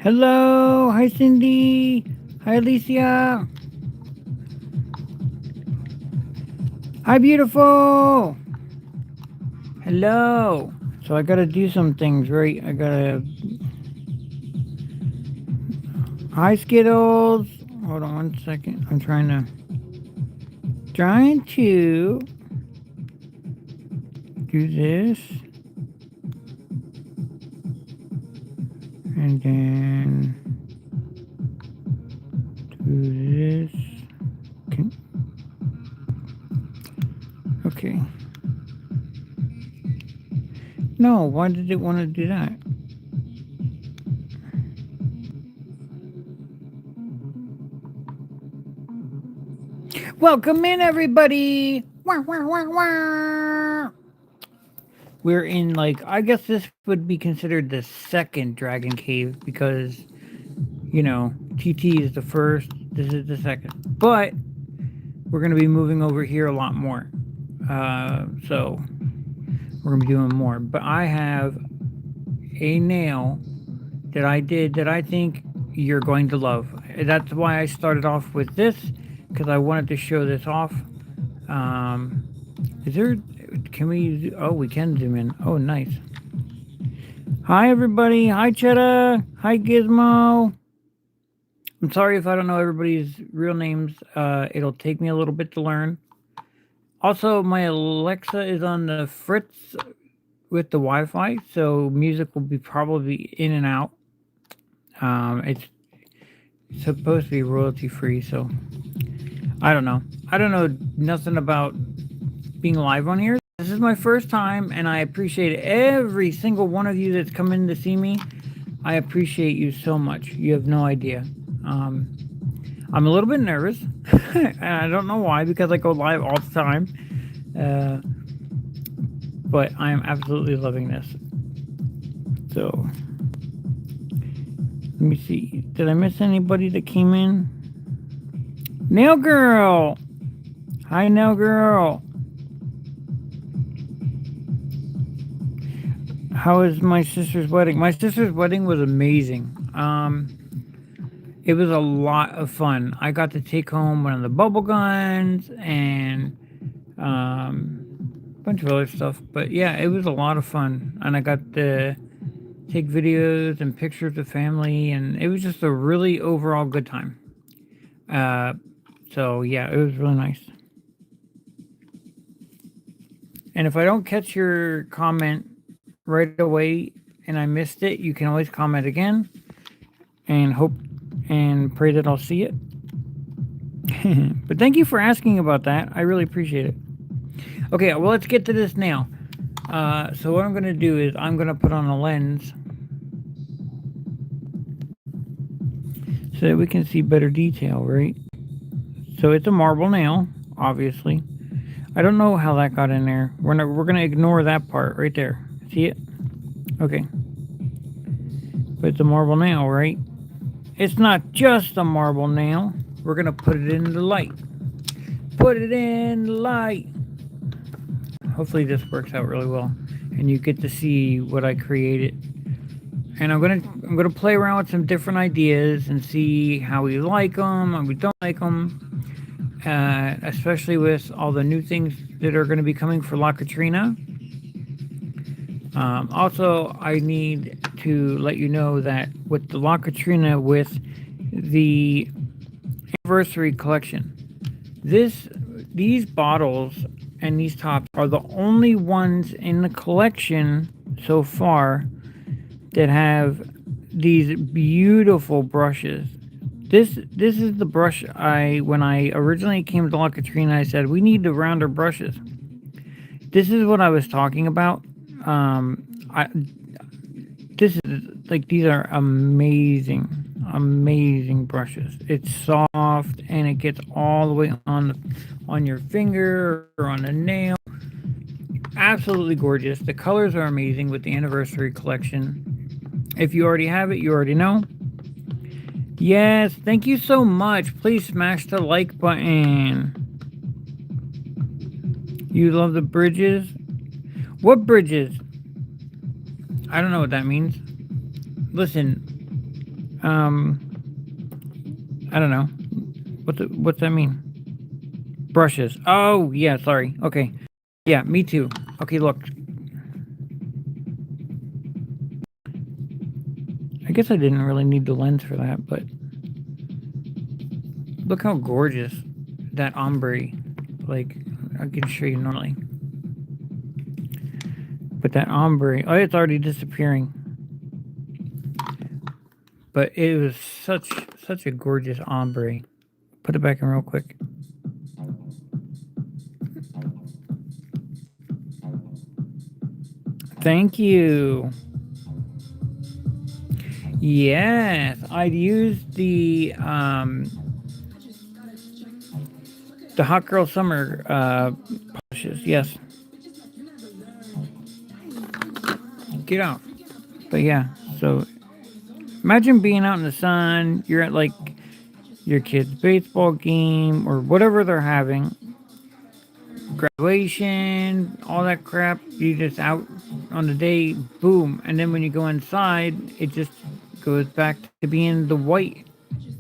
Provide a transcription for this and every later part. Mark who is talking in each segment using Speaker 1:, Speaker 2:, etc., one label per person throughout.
Speaker 1: Hello. Hi, Cindy. Hi, Alicia. Hi, beautiful. Hello. So I gotta do some things, right? I gotta. Hi, Skittles. Hold on 1 second. I'm trying to do this, and then do this. Can, okay. No, why did it want to do that? Welcome in, everybody. Wah, wah, wah, wah. We're in, like, I guess this would be considered the second Dragon Cave because, TT is the first, this is the second. But we're going to be moving over here a lot more. So we're going to be doing more. But I have a nail that I did that I think you're going to love. That's why I started off with this, because I wanted to show this off. Um, is there, can we, oh, we can zoom in. Oh, nice. Hi, everybody. Hi, Cheddar. Hi, Gizmo. I'm sorry if I don't know everybody's real names. It'll take me a little bit to learn. Also, my Alexa is on the Fritz with the Wi-Fi, so music will be probably in and out. It's supposed to be royalty free, so I don't know. I don't know nothing about being live on here. This is my first time, and I appreciate every single one of you that's come in to see me. I appreciate you so much. You have no idea. Um, I'm a little bit nervous, and I don't know why, because I go live all the time. But I am absolutely loving this. So, let me see. Did I miss anybody that came in? Nail Girl! Hi, Nail Girl. How was my sister's wedding? My sister's wedding was amazing. It was a lot of fun. I got to take home one of the bubble guns and a bunch of other stuff. But yeah, it was a lot of fun. And I got to take videos and pictures of family, and it was just a really overall good time. Uh, so yeah, it was really nice. And if I don't catch your comment right away and I missed it, you can always comment again and hope and pray that I'll see it. But thank you for asking about that. I really appreciate it. Okay, well, let's get to this now. So what I'm going to do is I'm going to put on a lens so that we can see better detail, right? So it's a marble nail, obviously. I don't know how that got in there. We're going to ignore that part right there. See it? Okay. But it's a marble nail, right? It's not just a marble nail. We're going to put it in the light. Put it in the light. Hopefully this works out really well and you get to see what I created. And I'm gonna play around with some different ideas and see how we like them and we don't like them. Especially with all the new things that are going to be coming for La Katrina. Also, I need to let you know that with the La Katrina, with the anniversary collection, these bottles and these tops are the only ones in the collection so far that have these beautiful brushes. This is the brush when I originally came to La Katrina, I said we need the rounder brushes. This is what I was talking about. This is like, these are amazing, amazing brushes. It's soft and it gets all the way on your finger or on the nail. Absolutely gorgeous. The colors are amazing with the anniversary collection. If you already have it, you already know. Yes, thank you so much. Please smash the like button. You love the bridges? What bridges? I don't know what that means. Listen, I don't know. What's that mean? Brushes. Oh, yeah, sorry. Okay. Yeah, me too. Okay, look. I guess I didn't really need the lens for that, but look how gorgeous that ombre. Like, I can show you normally. But that ombre, oh, it's already disappearing. But it was such a gorgeous ombre. Put it back in real quick. Thank you. Yes, I'd use the Hot Girl Summer polishes. Yes. Get out. But yeah, so imagine being out in the sun. You're at like your kid's baseball game or whatever they're having, graduation, all that crap. You just out on the day, boom, and then when you go inside, it just goes back to being the white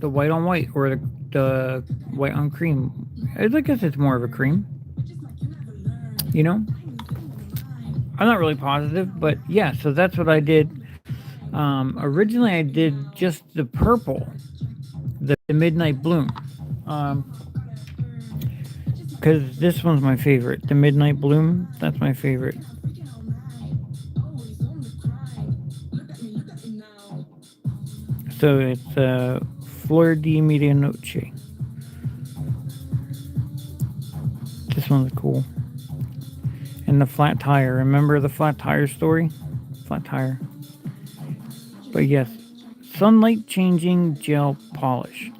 Speaker 1: on white, or the white on cream. I guess it's more of a cream. You know, I'm not really positive, but yeah. So that's what I did. Originally, I did just the purple, the Midnight Bloom. Because this one's my favorite. The Midnight Bloom, that's my favorite. So it's Flor de Medianoche. This one's cool. And the flat tire. Remember the flat tire story? Flat tire. But yes, sunlight changing gel polish.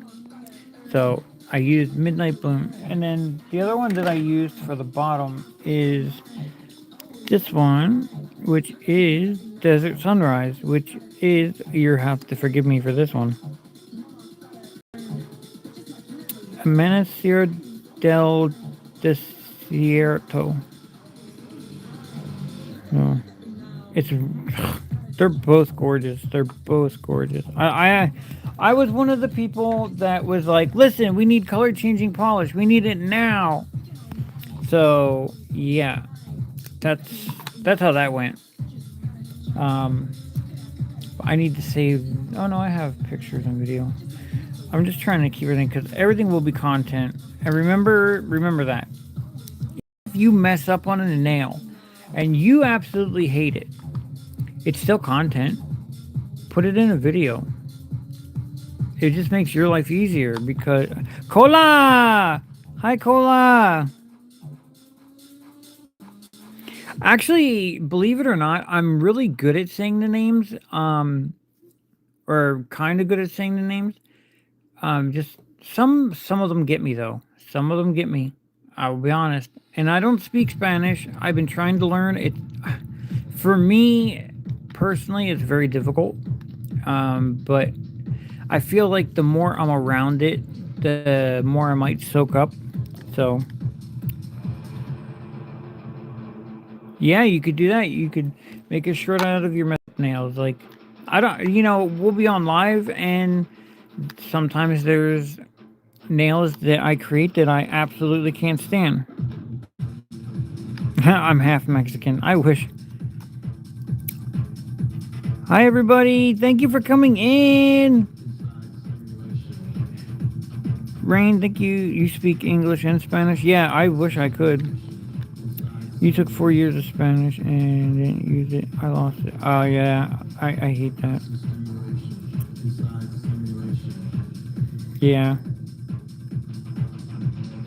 Speaker 1: So I used Midnight Bloom. And then the other one that I used for the bottom is this one, which is Desert Sunrise, which is, you have to forgive me for this one, Amanecer del Desierto. No, it's they're both gorgeous. They're both gorgeous. I was one of the people that was like, listen, we need color changing polish. We need it now. So yeah, that's how that went. I need to save. Oh no, I have pictures and video. I'm just trying to keep everything because everything will be content. And remember that if you mess up on a nail and you absolutely hate it, it's still content. Put it in a video. It just makes your life easier because Cola. Hi, Cola. Actually, believe it or not, I'm really good at saying the names. Or kind of good at saying the names. Just some of them get me though. Some of them get me. I will be honest. And I don't speak Spanish. I've been trying to learn it. For me personally, it's very difficult. But I feel like the more I'm around it, the more I might soak up. So yeah, you could do that. You could make a shirt out of your nails. Like I don't, we'll be on live and sometimes there's nails that I create that I absolutely can't stand. I'm half Mexican. I wish. Hi, everybody. Thank you for coming in. Rain, thank you. You speak English and Spanish? Yeah, I wish I could. You took 4 years of Spanish and didn't use it. I lost it. Oh, yeah. I hate that. Yeah.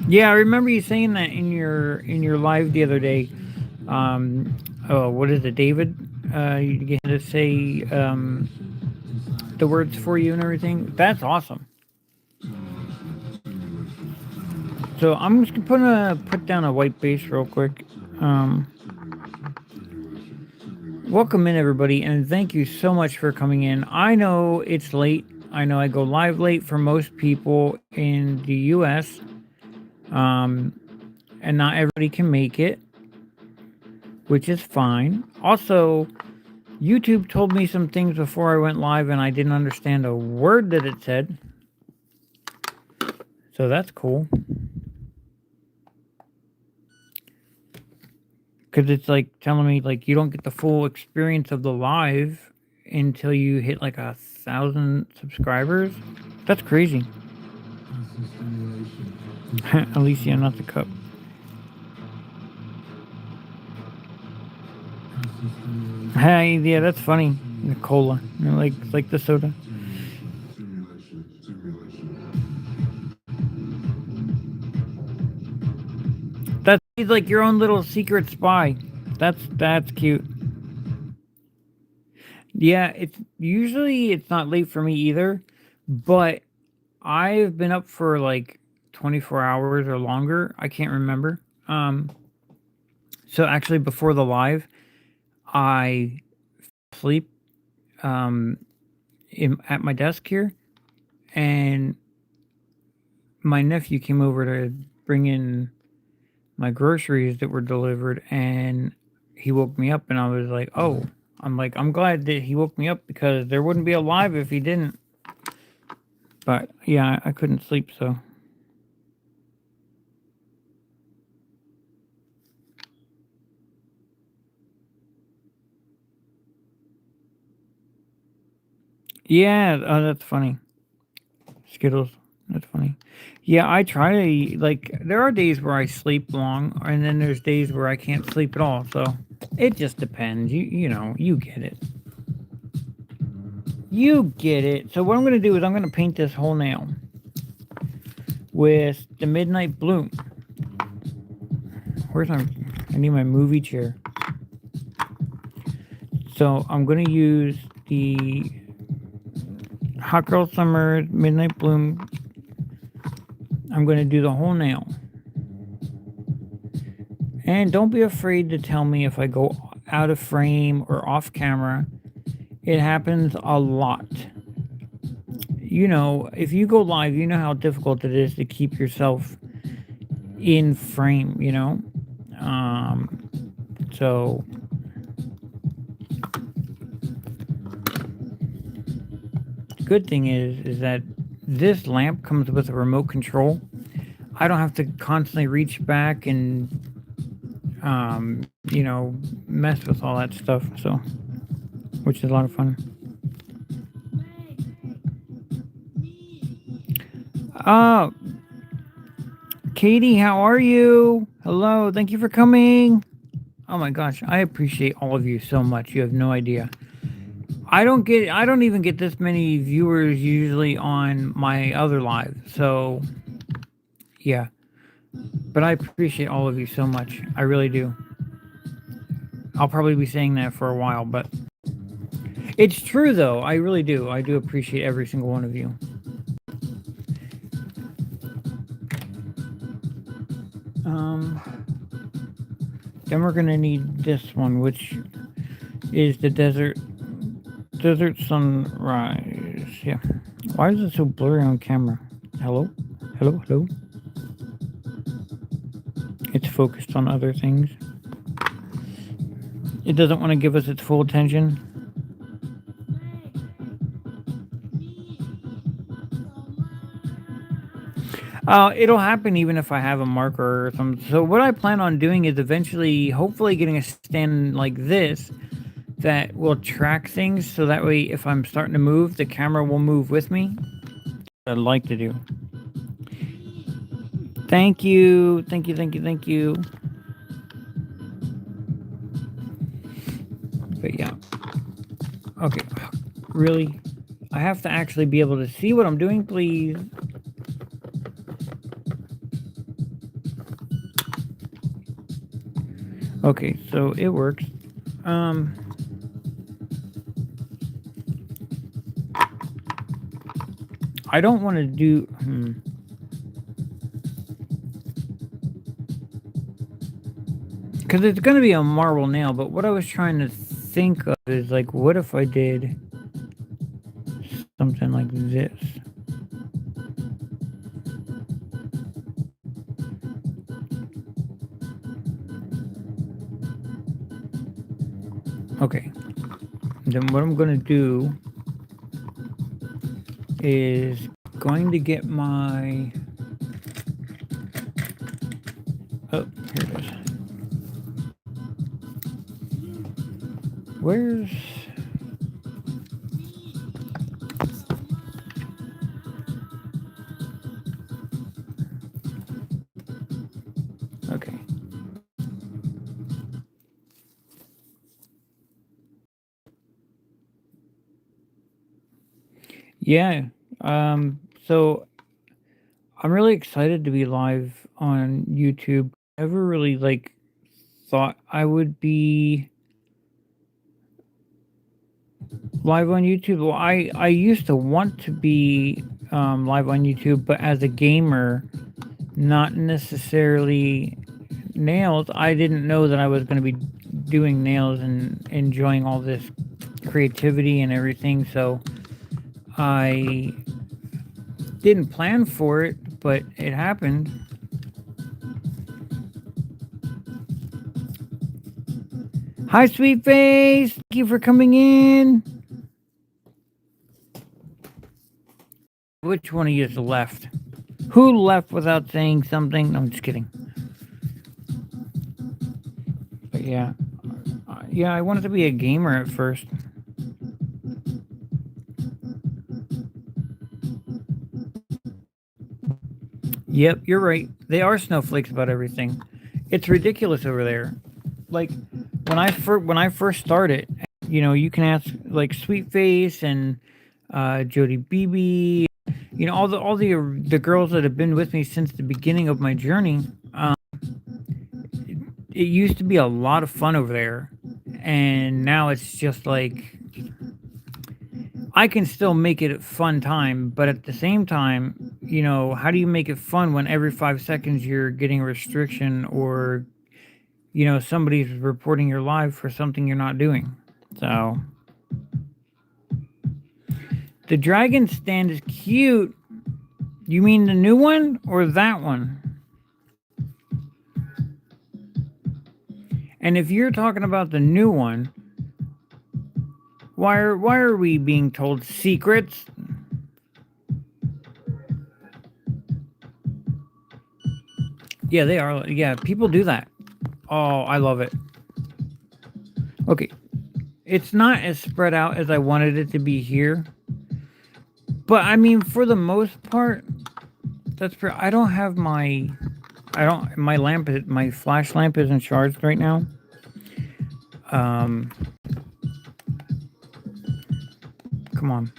Speaker 1: Yeah, I remember you saying that in your live the other day. Oh, what is it, David? You get to say the words for you and everything. That's awesome. So I'm just gonna put down a white base real quick. Welcome in, everybody, and thank you so much for coming in. I know it's late. I know I go live late for most people in the U.S. And not everybody can make it, which is fine. Also, YouTube told me some things before I went live, and I didn't understand a word that it said. So that's cool. Because it's like telling me like you don't get the full experience of the live until you hit like 1,000 subscribers. That's crazy. Alicia, not the cup. Hey, yeah, that's funny. The cola, like the soda. That's he's like your own little secret spy. That's cute. Yeah, it's not late for me either, but I've been up for like 24 hours or longer. I can't remember. So actually before the live, I sleep um at my desk here, and my nephew came over to bring in my groceries that were delivered, and he woke me up, and I was like, "Oh." I'm like, I'm glad that he woke me up because there wouldn't be a live if he didn't. But yeah, I couldn't sleep, so. Yeah, oh, that's funny. Skittles, that's funny. Yeah, I try to, like, there are days where I sleep long, and then there's days where I can't sleep at all, so it just depends. You know, you get it. You get it. So what I'm going to do is I'm going to paint this whole nail with the Midnight Bloom. Where's my... I need my movie chair. So I'm going to use the Hot Girl Summer Midnight Bloom. I'm going to do the whole nail. And don't be afraid to tell me if I go out of frame or off camera. It happens a lot. You know, if you go live, you know how difficult it is to keep yourself in frame, you know? So good thing is that this lamp comes with a remote control. I don't have to constantly reach back and you know, mess with all that stuff, so which is a lot of fun. Oh, Katie, how are you? Hello, thank you for coming. Oh my gosh, I appreciate all of you so much. You have no idea. I don't even get this many viewers usually on my other live. So, yeah. But I appreciate all of you so much. I really do. I'll probably be saying that for a while, but it's true though. I really do. I do appreciate every single one of you. Then we're gonna need this one, which is the desert sunrise. Yeah. Why is it so blurry on camera? Hello? Hello? Hello? It's focused on other things. It doesn't want to give us its full attention. It'll happen even if I have a marker or something. So what I plan on doing is eventually, hopefully getting a stand like this that will track things, so that way if I'm starting to move, the camera will move with me. I'd like to do. Thank you. Thank you, thank you, thank you. But yeah. Okay. Really? I have to actually be able to see what I'm doing, please. Okay, so it works. I don't want to do... Because it's going to be a marble nail, but what I was trying to think of is, like, what if I did something like this? Okay. Then what I'm going to do is going to get my... Oh, here it is. Where's... Okay. Yeah. So I'm really excited to be live on YouTube. I never really thought I would be live on YouTube. Well, I used to want to be live on YouTube, but as a gamer, not necessarily nails. I didn't know that I was going to be doing nails and enjoying all this creativity and everything. So I didn't plan for it, but it happened. Hi, Sweet Face. Thank you for coming in. Which one of you is left? Who left without saying something? No, I'm just kidding. But yeah. Yeah, I wanted to be a gamer at first. Yep, you're right. They are snowflakes about everything. It's ridiculous over there. Like when I first started, you can ask like Sweet Face and Jody BB, all the girls that have been with me since the beginning of my journey. It used to be a lot of fun over there, and now it's just like I can still make it a fun time, but at the same time, how do you make it fun when every 5 seconds you're getting a restriction or somebody's reporting your live for something you're not doing? So the dragon stand is cute. You mean the new one or that one? And if you're talking about the new one, why are we being told secrets? Yeah, they are. Yeah, people do that. Oh, I love it. Okay. It's not as spread out as I wanted it to be here. But I mean, for the most part, I don't have my my flash lamp isn't charged right now. Come on.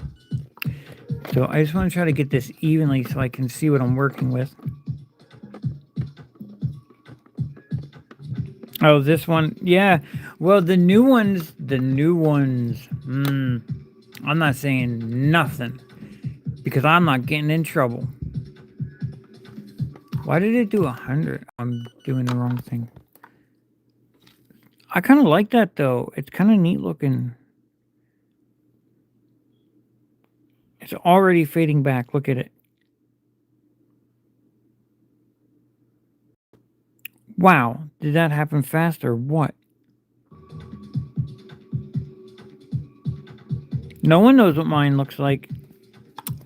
Speaker 1: So I just want to try to get this evenly so I can see what I'm working with. Oh, this one. Yeah. Well, the new ones. I'm not saying nothing because I'm not getting in trouble. Why did it do 100? I'm doing the wrong thing. I kind of like that though. It's kind of neat looking. It's already fading back. Look at it. Wow. Did that happen fast or what? No one knows what mine looks like.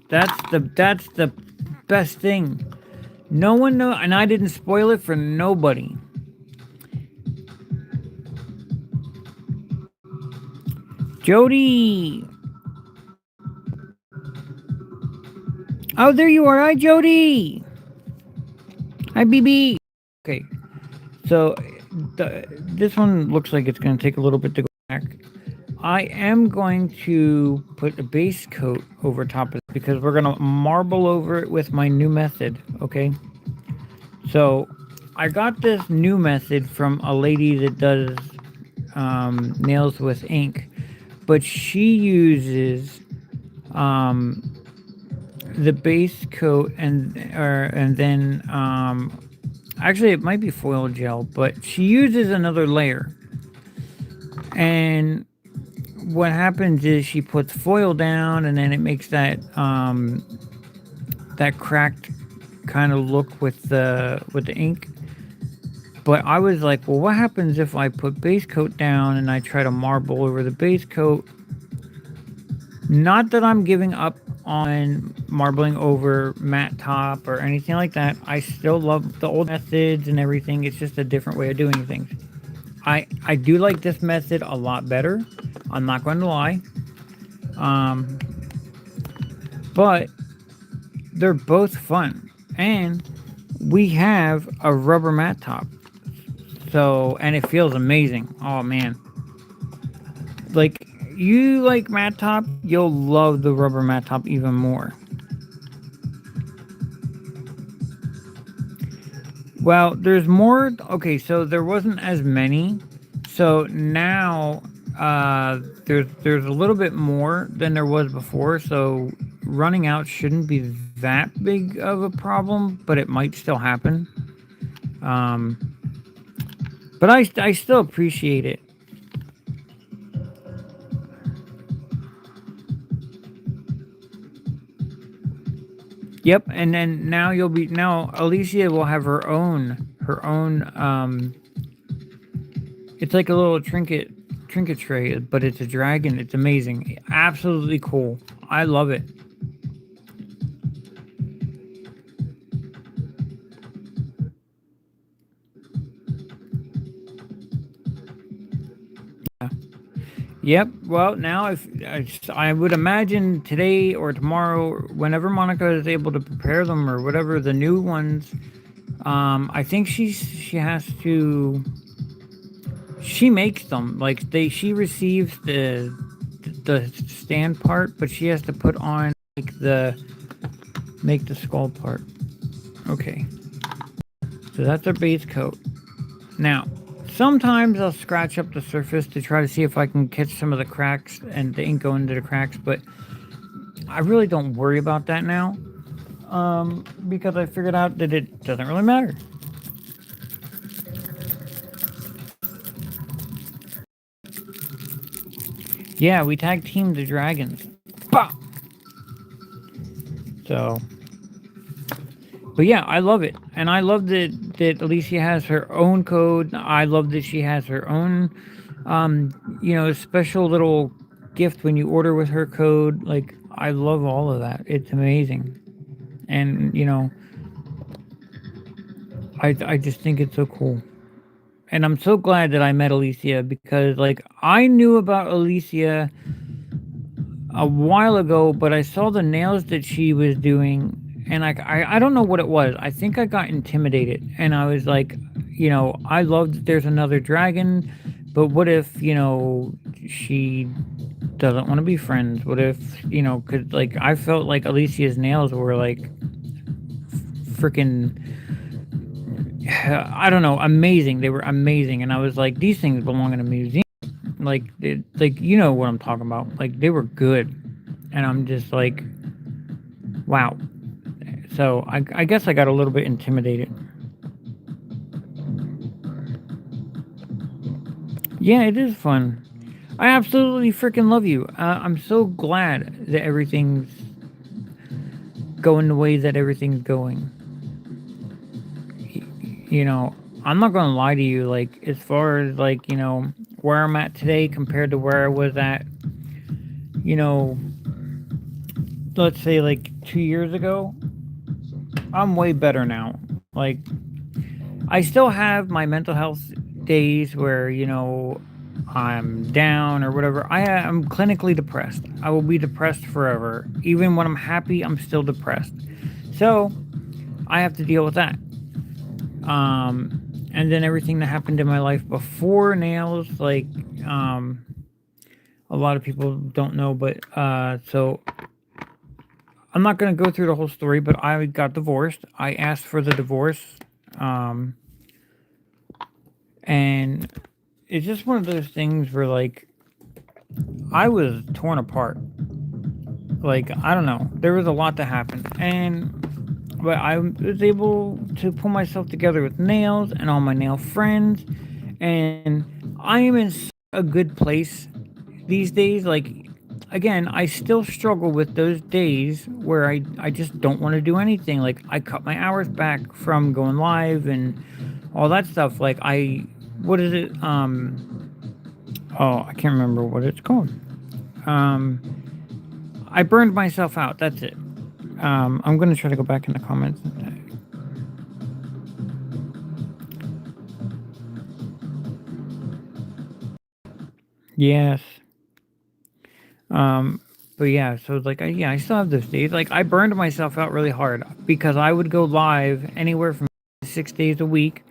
Speaker 1: That's the best thing. No one knows, and I didn't spoil it for nobody. Jody. Oh, there you are. Hi, Jody. Hi, BB. Okay. So, this one looks like it's going to take a little bit to go back. I am going to put a base coat over top of it because we're going to marble over it with my new method, okay? So, I got this new method from a lady that does nails with ink, but she uses the base coat and then actually it might be foil gel, but she uses another layer. And what happens is she puts foil down and then it makes that that cracked kind of look with the ink. But I was like, well, what happens if I put base coat down and I try to marble over the base coat? Not that I'm giving up on marbling over matte top or anything like that. I still love the old methods and everything. It's just a different way of doing things. I do like this method a lot better. I'm not going to lie. Um, but they're both fun, and we have a rubber mat top. So, and it feels amazing. Oh man, like you like mat top, you'll love the rubber mat top even more. Well, there's more. Okay, so there wasn't as many. So now there's a little bit more than there was before. So running out shouldn't be that big of a problem, but it might still happen. Um, but I still appreciate it. Yep, and then now Alicia will have her own it's like a little trinket tray, but it's a dragon. It's amazing. Absolutely cool. I love it. Yep. Well, now if I would imagine today or tomorrow, whenever Monica is able to prepare them or whatever the new ones, I think she has to she makes them like she receives the stand part, but she has to put on like the make the skull part. Okay, so that's our base coat. Now, sometimes I'll scratch up the surface to try to see if I can catch some of the cracks and the ink go into the cracks, but I really don't worry about that now because I figured out that it doesn't really matter. Yeah, we tag teamed the dragons. Bah! So, but yeah, I love it, and I love that Alicia has her own code. I love that she has her own, special little gift when you order with her code. Like, I love all of that. It's amazing, and I just think it's so cool. And I'm so glad that I met Alicia because, like, I knew about Alicia a while ago, but I saw the nails that she was doing, and I don't know what it was. I think I got intimidated, and I was like, I love that there's another dragon, but what if she doesn't want to be friends? What if Because like I felt like Alicia's nails were like freaking. I don't know, amazing. They were amazing, and I was like, these things belong in a museum. Like you know what I'm talking about. Like they were good, and I'm just like, wow. So I guess I got a little bit intimidated. Yeah, it is fun. I absolutely freaking love you. I'm so glad that everything's going the way that everything's going. You know, I'm not gonna lie to you. Like as far as like where I'm at today compared to where I was at, you know, let's say like 2 years ago, I'm way better now. Like I still have my mental health days where I'm down or whatever. I am clinically depressed. I will be depressed forever. Even when I'm happy, I'm still depressed. So I have to deal with that. And then everything that happened in my life before nails, like a lot of people don't know, but so I'm not going to go through the whole story, but I got divorced. I asked for the divorce. Um, and it's just one of those things where like I was torn apart. Like I don't know, there was a lot that happened, and but I was able to pull myself together with nails and all my nail friends, and I am in a good place these days. Like again, I still struggle with those days where I just don't want to do anything. Like I cut my hours back from going live and all that stuff. Like I what is it? Oh, I can't remember what it's called. Um I burned myself out. That's it. I'm gonna try to go back in the comments. Yes. But yeah, so it's like, I still have those days. Like, I burned myself out really hard because I would go live anywhere from 6 days a week.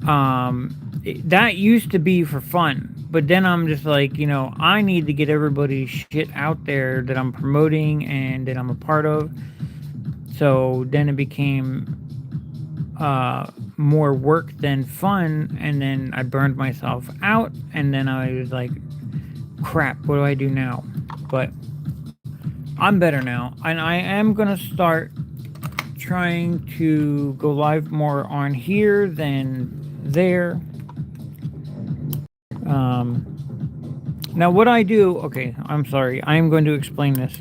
Speaker 1: That used to be for fun, but then I'm just like, I need to get everybody's shit out there that I'm promoting and that I'm a part of. So then it became more work than fun, and then I burned myself out, and then I was like, crap, what do I do now? But I'm better now, and I am gonna start trying to go live more on here than there. Now what I do, okay, I'm sorry, I am going to explain this.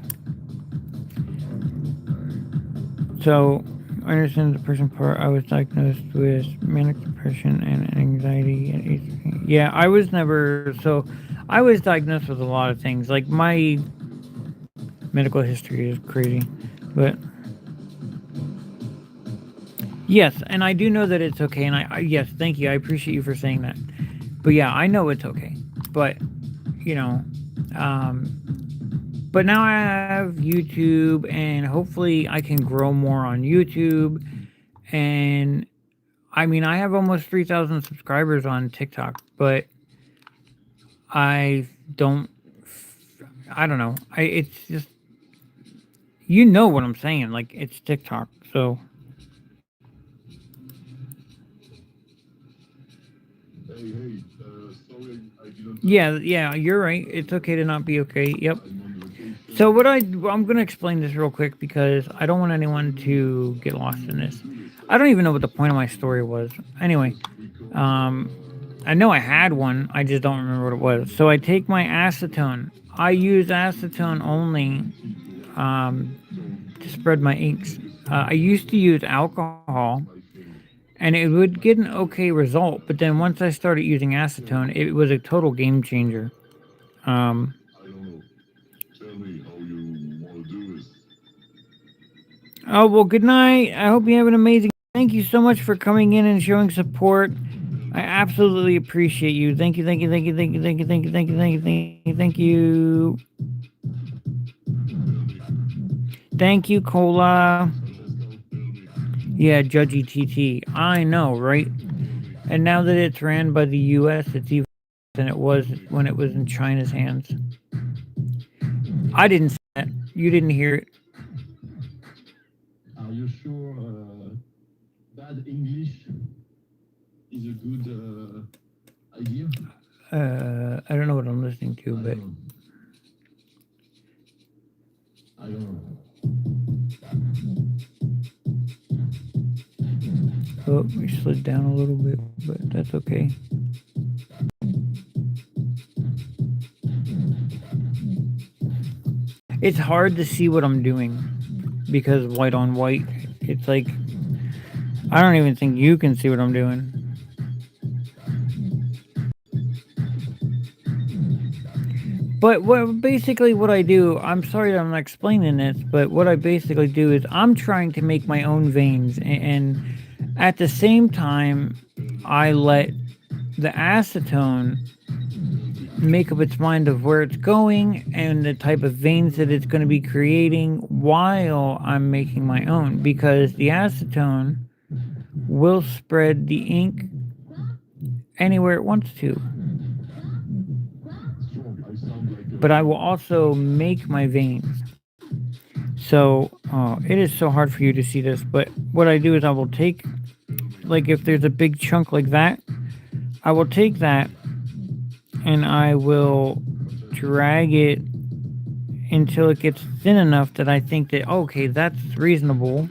Speaker 1: So I understand the person part. I was diagnosed with manic depression and anxiety at age. Yeah, I was never. So I was diagnosed with a lot of things. Like, my medical history is crazy, but yes, and I do know that it's okay. And yes, thank you. I appreciate you for saying that. But yeah, I know it's okay. But you know, but now I have YouTube, and hopefully I can grow more on YouTube. And I mean, I have almost 3,000 subscribers on TikTok, but I don't. I don't know. It's just, what I'm saying. Like, it's TikTok, so yeah. You're right. It's okay to not be okay. Yep. So I'm gonna explain this real quick because I don't want anyone to get lost in this. I don't even know what the point of my story was. Anyway, um, I know I had one. I just don't remember what it was. So I take my acetone. I use acetone only to spread my inks. I used to use alcohol, and it would get an okay result. But then once I started using acetone, it was a total game changer. Um, oh, well, good night. I hope you have an amazing. Thank you so much for coming in and showing support. I absolutely appreciate you. Thank you, thank you, thank you, thank you, thank you, thank you, thank you, thank you, thank you, thank you. Thank you, Cola. Yeah, Judgy TT. I know, right? And now that it's ran by the US, it's even worse than it was when it was in China's hands. I didn't say that. You didn't hear it.
Speaker 2: Are you sure bad English is a good idea?
Speaker 1: I don't know what I'm listening to, but
Speaker 2: I don't know.
Speaker 1: oh, we slid down a little bit, but that's okay. It's hard to see what I'm doing because white on white. It's like, I don't even think you can see what I'm doing. But what I do, I'm sorry that I'm not explaining this, but what I basically do is I'm trying to make my own veins, and at the same time, I let the acetone make up its mind of where it's going and the type of veins that it's going to be creating while I'm making my own, because the acetone will spread the ink anywhere it wants to. But I will also make my veins. So it is so hard for you to see this, but what I do is I will take, like, if there's a big chunk like that, I will take that and I will drag it until it gets thin enough that I think that, okay, that's reasonable.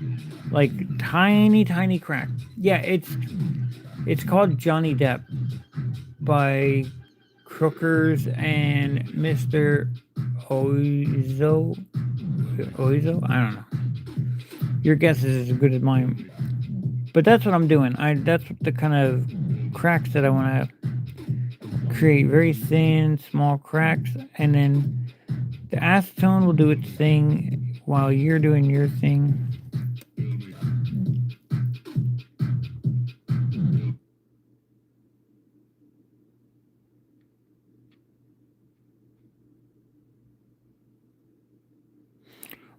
Speaker 1: Like, tiny, tiny crack. Yeah, it's called Johnny Depp by Crookers and Mr. Oizo. Oizo? I don't know. Your guess is as good as mine. But that's what I'm doing. That's the kind of cracks that I want to create. Very thin, small cracks, and then The acetone will do its thing while you're doing your thing.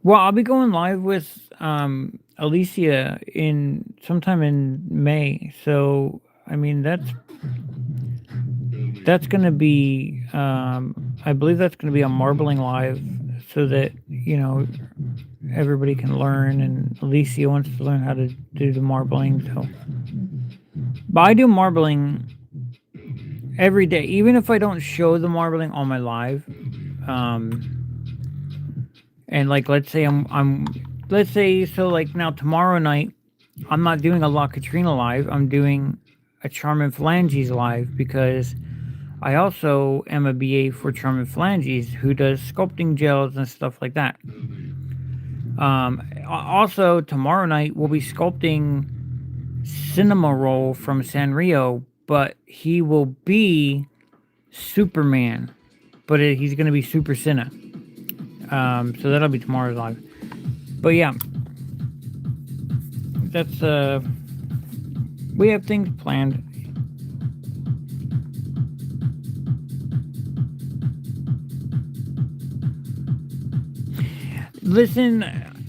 Speaker 1: Well, I'll be going live with Alicia in sometime in May. So I mean that's gonna be I believe that's gonna be a marbling live so that, everybody can learn, and Alicia wants to learn how to do the marbling. So but I do marbling every day, even if I don't show the marbling on my live. And like let's say, so like now tomorrow night I'm not doing a La Katrina live, I'm doing a Charmin Phalanges live because I also am a BA for Charmin Phalanges who does sculpting gels and stuff like that. Also tomorrow night we'll be sculpting Cinema Roll from Sanrio, but he will be Superman, but he's going to be Super Cinna. So that'll be tomorrow's live. But yeah, that's we have things planned. Listen,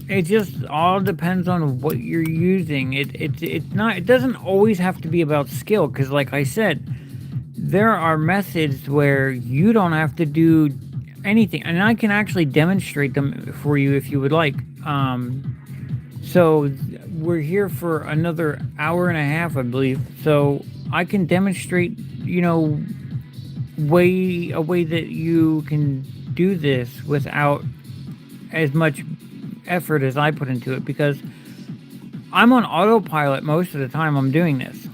Speaker 1: it just all depends on what you're using. It's not. It doesn't always have to be about skill, because like I said, there are methods where you don't have to do anything, and I can actually demonstrate them for you if you would like. So we're here for another hour and a half, I believe. So I can demonstrate, a way that you can do this without as much effort as I put into it, because I'm on autopilot most of the time I'm doing this.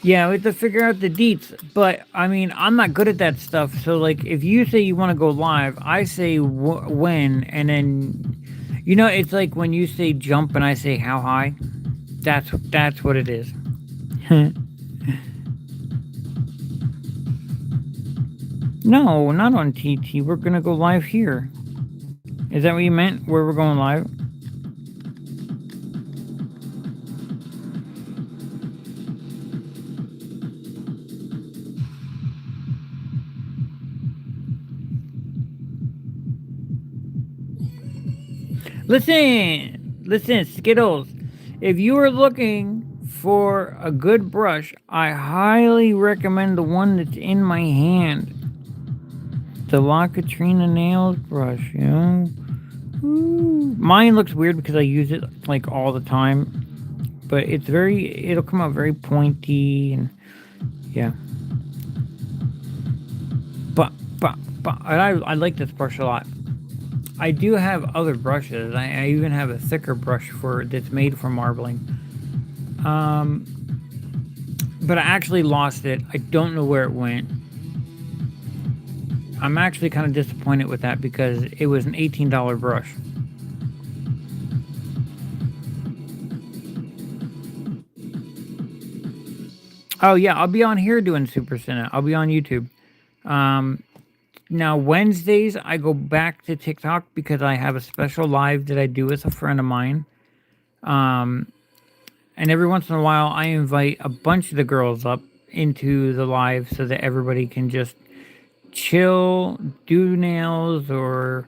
Speaker 1: Yeah, we have to figure out the deets, but I mean, I'm not good at that stuff. So, like, if you say you want to go live, I say when, and then, it's like when you say jump and I say how high. That's what it is. No, not on TT. We're gonna go live here. Is that what you meant? Where we're going live? Listen, Skittles. If you are looking for a good brush, I highly recommend the one that's in my hand. The La Katrina Nails brush, Ooh. Mine looks weird because I use it like all the time, but it'll come out very pointy, and yeah. But I like this brush a lot. I do have other brushes. I even have a thicker brush that's made for marbling. But I actually lost it. I don't know where it went. I'm actually kind of disappointed with that because it was an $18 brush. Oh yeah, I'll be on here doing Super Cinna. I'll be on YouTube. Now Wednesdays I go back to TikTok because I have a special live that I do with a friend of mine. And every once in a while I invite a bunch of the girls up into the live so that everybody can just chill, do nails, or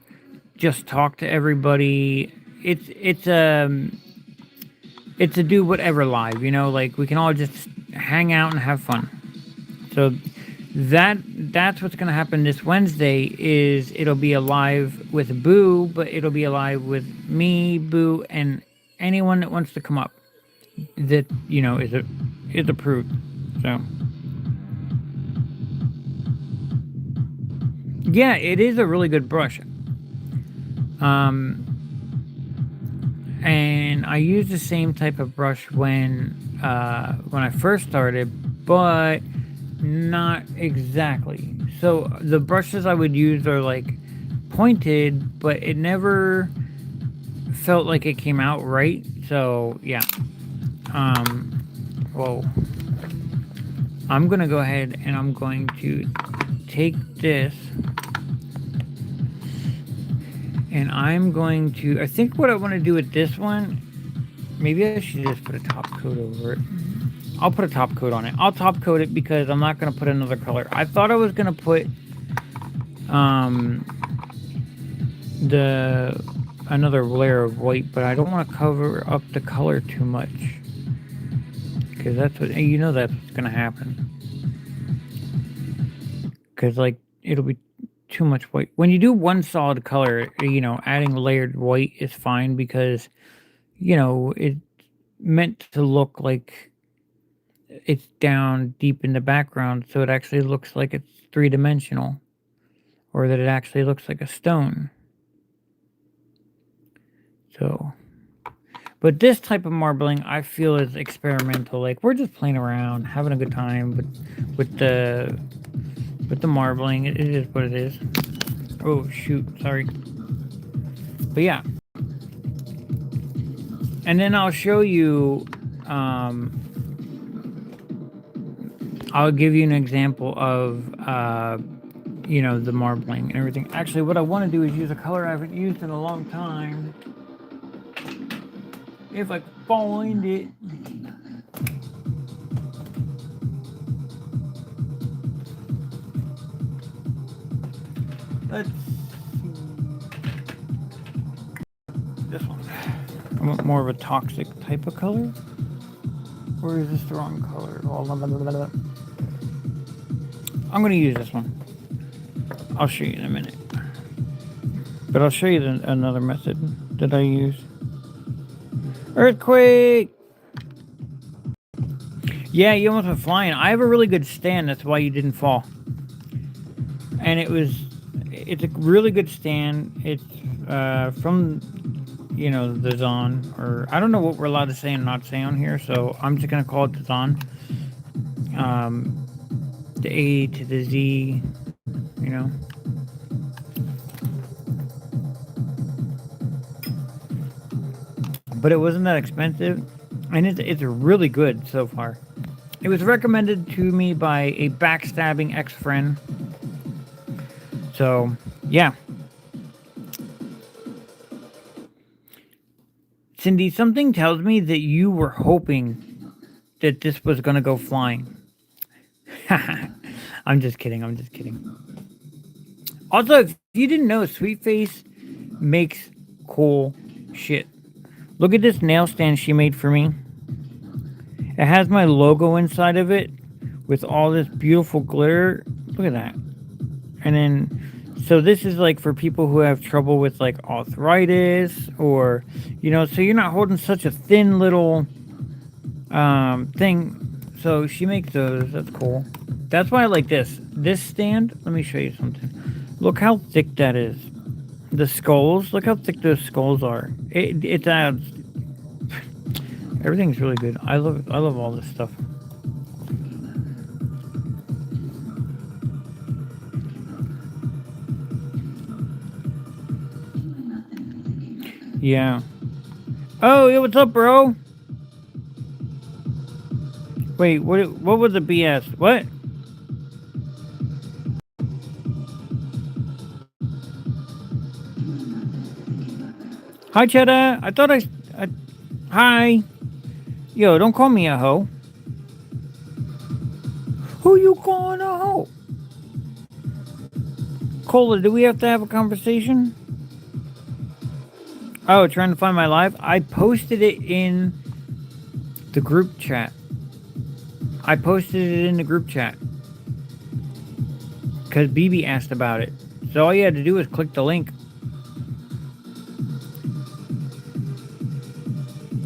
Speaker 1: just talk to everybody. It's a do whatever live, like we can all just hang out and have fun. So that's what's gonna happen this Wednesday. Is it'll be a live with Boo, but it'll be a live with me, Boo, and anyone that wants to come up that is approved. So yeah, it is a really good brush. And I use the same type of brush when I first started, but not exactly. So the brushes I would use are like pointed, but it never felt like it came out right. So yeah. Whoa. I'm going to go ahead and I'm going to take this and I'm going to, I think what I want to do with this one, maybe I should just put a top coat over it. I'll put a top coat on it. I'll top coat it because I'm not going to put another color. I thought I was going to put another layer of white, but I don't want to cover up the color too much because that's what, you know, that's what's going to happen. Because like it'll be too much white. When you do one solid color, you know, adding layered white is fine because, you know, it's meant to look like it's down deep in the background, so it actually looks like it's three-dimensional, or that it actually looks like a stone. So, but this type of marbling I feel is experimental. Like we're just playing around, having a good time, but with the marbling, it is what it is. Oh shoot, sorry. But yeah, and then I'll show you. I'll give you an example of you know, the marbling and everything. Actually, what I want to do is use a color I haven't used in a long time. If I find it. Let's see. This one. I want more of a toxic type of color. Or is this the wrong color? I'm going to use this one. I'll show you in a minute. But I'll show you another method that I use. Earthquake! Yeah, you almost went flying. I have a really good stand. That's why you didn't fall. And it's a really good stand. It's from, you know, the Zon. Or I don't know what we're allowed to say and not say on here. So I'm just going to call it the Zon. The A to the Z, you know. But it wasn't that expensive, and it's really good so far. It was recommended to me by a backstabbing ex-friend. So, yeah. Cindy, something tells me that you were hoping that this was going to go flying. I'm just kidding. I'm just kidding. Also, if you didn't know, Sweetface makes cool shit. Look at this nail stand she made for me. It has my logo inside of it with all this beautiful glitter. Look at that. And then, so this is like for people who have trouble with like arthritis or, you know, so you're not holding such a thin little thing. So she makes those. That's cool. That's why I like this. This stand, let me show you something. Look how thick that is. The skulls, look how thick those skulls are. It adds. Everything's really good. I love all this stuff. Yeah. Oh, yeah, what's up, bro? Wait, what was the BS? What? Hi, Cheddar. I thought I hi. Yo, don't call me a hoe. Who you calling a hoe? Cola, do we have to have a conversation? Oh, trying to find my live? I posted it in the group chat. Because BB asked about it. So all you had to do was click the link.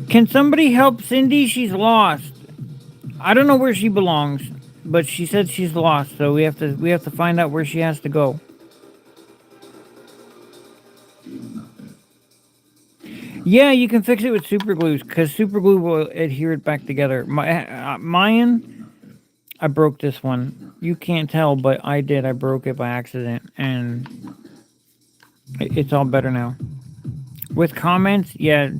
Speaker 1: Can somebody help Cindy? She's lost. I don't know where she belongs, but she said she's lost, so we have to find out where she has to go. Yeah, you can fix it with super glue because super glue will adhere it back together. Mine, I broke this one. You can't tell, but I did. I broke it by accident, and it's all better now. With comments, yeah.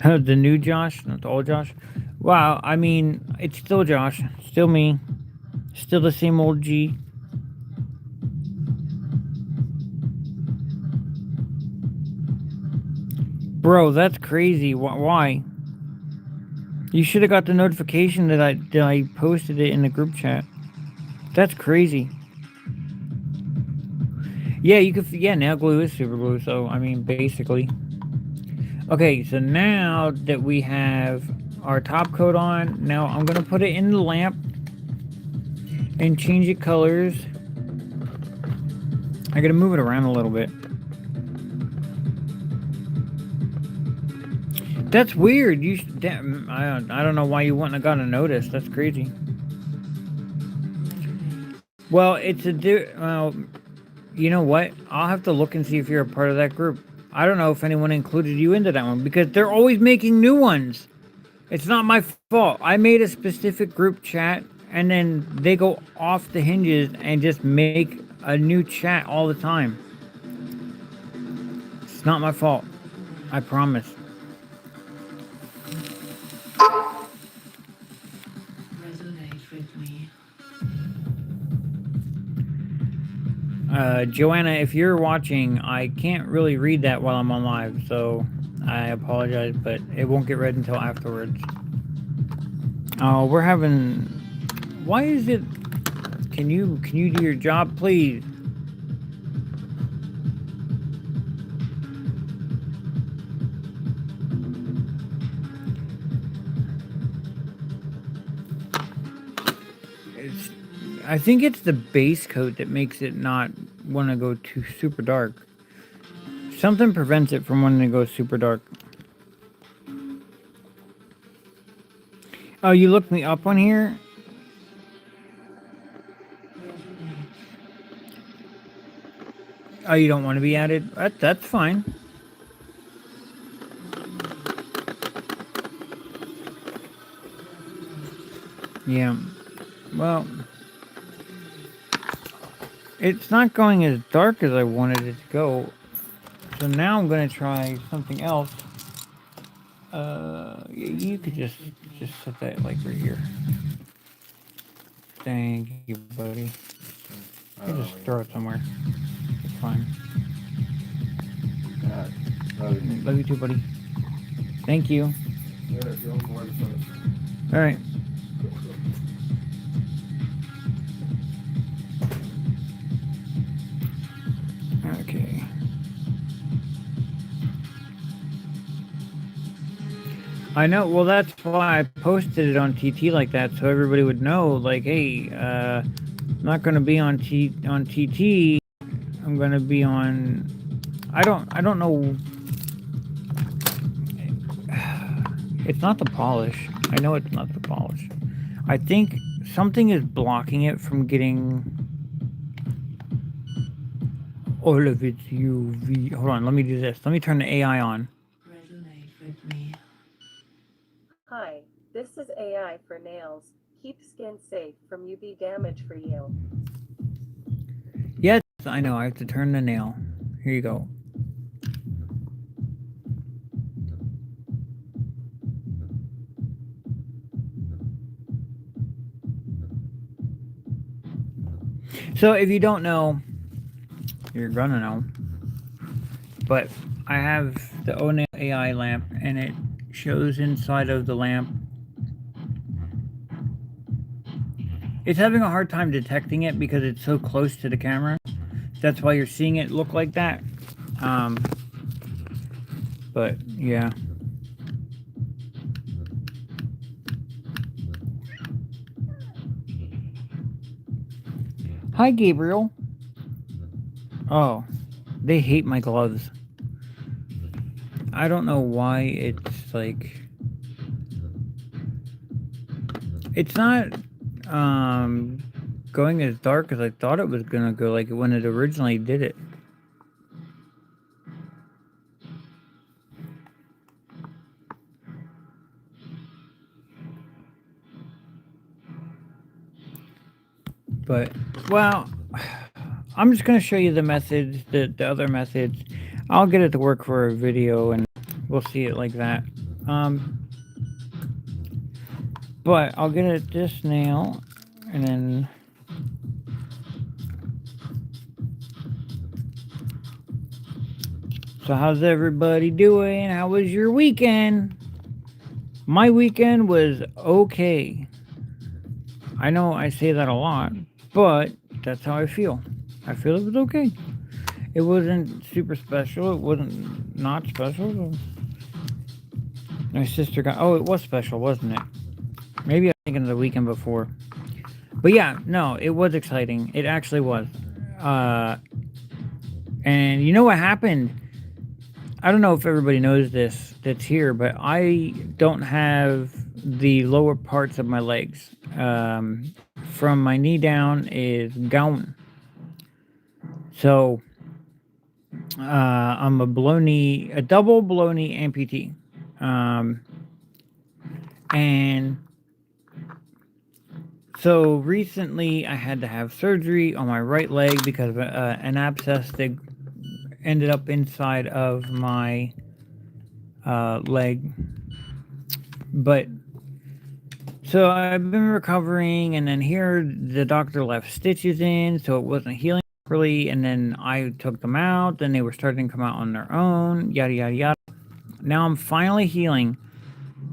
Speaker 1: The new Josh, not the old Josh. Wow, I mean, it's still Josh, still me, still the same old G. Bro, that's crazy. Why? You should have got the notification that I posted it in the group chat. That's crazy. Yeah, you could. Yeah, nail glue is super glue. So I mean, basically. Okay, so now that we have our top coat on, now I'm gonna put it in the lamp and change it colors. I gotta move it around a little bit. That's weird. I don't know why you wouldn't have gotten a notice. That's crazy. Well, well, you know what? I'll have to look and see if you're a part of that group. I don't know if anyone included you into that one because they're always making new ones. It's not my fault. I made a specific group chat and then they go off the hinges and just make a new chat all the time. It's not my fault. I promise. Joanna, if you're watching, I can't really read that while I'm on live, so I apologize, but it won't get read until afterwards. Oh, we're having... Why is it... Can you do your job, please? I think it's the base coat that makes it not want to go too super dark. Something prevents it from wanting to go super dark. Oh, you looked me up on here? Oh, you don't want to be added? That's fine. Yeah. Well... It's not going as dark as I wanted it to go. So now I'm going to try something else. You could just set that like right here. Thank you, buddy. You just throw it somewhere. It's fine. Love you too, buddy. Thank you. All right. Okay. I know. Well, that's why I posted it on TT like that, so everybody would know. Like, hey, I'm not going to be on TT. I'm going to be on. I don't know. It's not the polish. I know it's not the polish. I think something is blocking it from getting all of its UV. Hold on, let me do this. Let me turn the AI on.
Speaker 3: Hi, this is AI for nails. Keep skin safe from UV damage for you.
Speaker 1: Yes, I know. I have to turn the nail. Here you go. So if you don't know, you're gonna know, but I have the Onail AI lamp and it shows inside of the lamp. It's having a hard time detecting it because it's so close to the camera. That's why you're seeing it look like that. But yeah. Hi, Gabriel. Oh, they hate my gloves. I don't know why it's like... It's not going as dark as I thought it was gonna go, like when it originally did it. But, well, I'm just gonna show you the methods, the other methods. I'll get it to work for a video and we'll see it like that. But I'll get at this nail, and then so how's everybody doing? How was your weekend? My weekend was okay. I know I say that a lot, but that's how I feel. I feel it was okay. It wasn't super special. It wasn't not special. My sister got. Oh, it was special, wasn't it? Maybe I'm thinking of the weekend before. But yeah, no, it was exciting. It actually was. And you know what happened? I don't know if everybody knows this that's here, but I don't have the lower parts of my legs. From my knee down is gone. So I'm a double below knee amputee. And so recently I had to have surgery on my right leg because of an abscess that ended up inside of my leg. But so I've been recovering, and then here the doctor left stitches in, so it wasn't healing properly. And then I took them out, then they were starting to come out on their own, yada yada yada. Now I'm finally healing.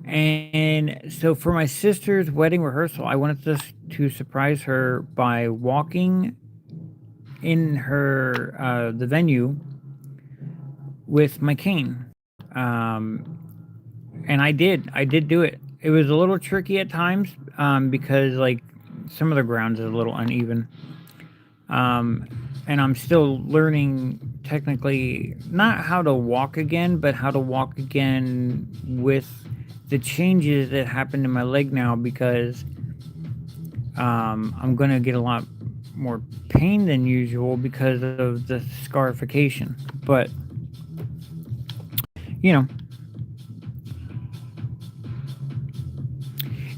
Speaker 1: And so for my sister's wedding rehearsal, I wanted to surprise her by walking in her the venue with my cane. And I did do it. It was a little tricky at times because like some of the grounds is a little uneven. And I'm still learning technically not how to walk again, but how to walk again with the changes that happened in my leg now, because I'm going to get a lot more pain than usual because of the scarification. But, you know.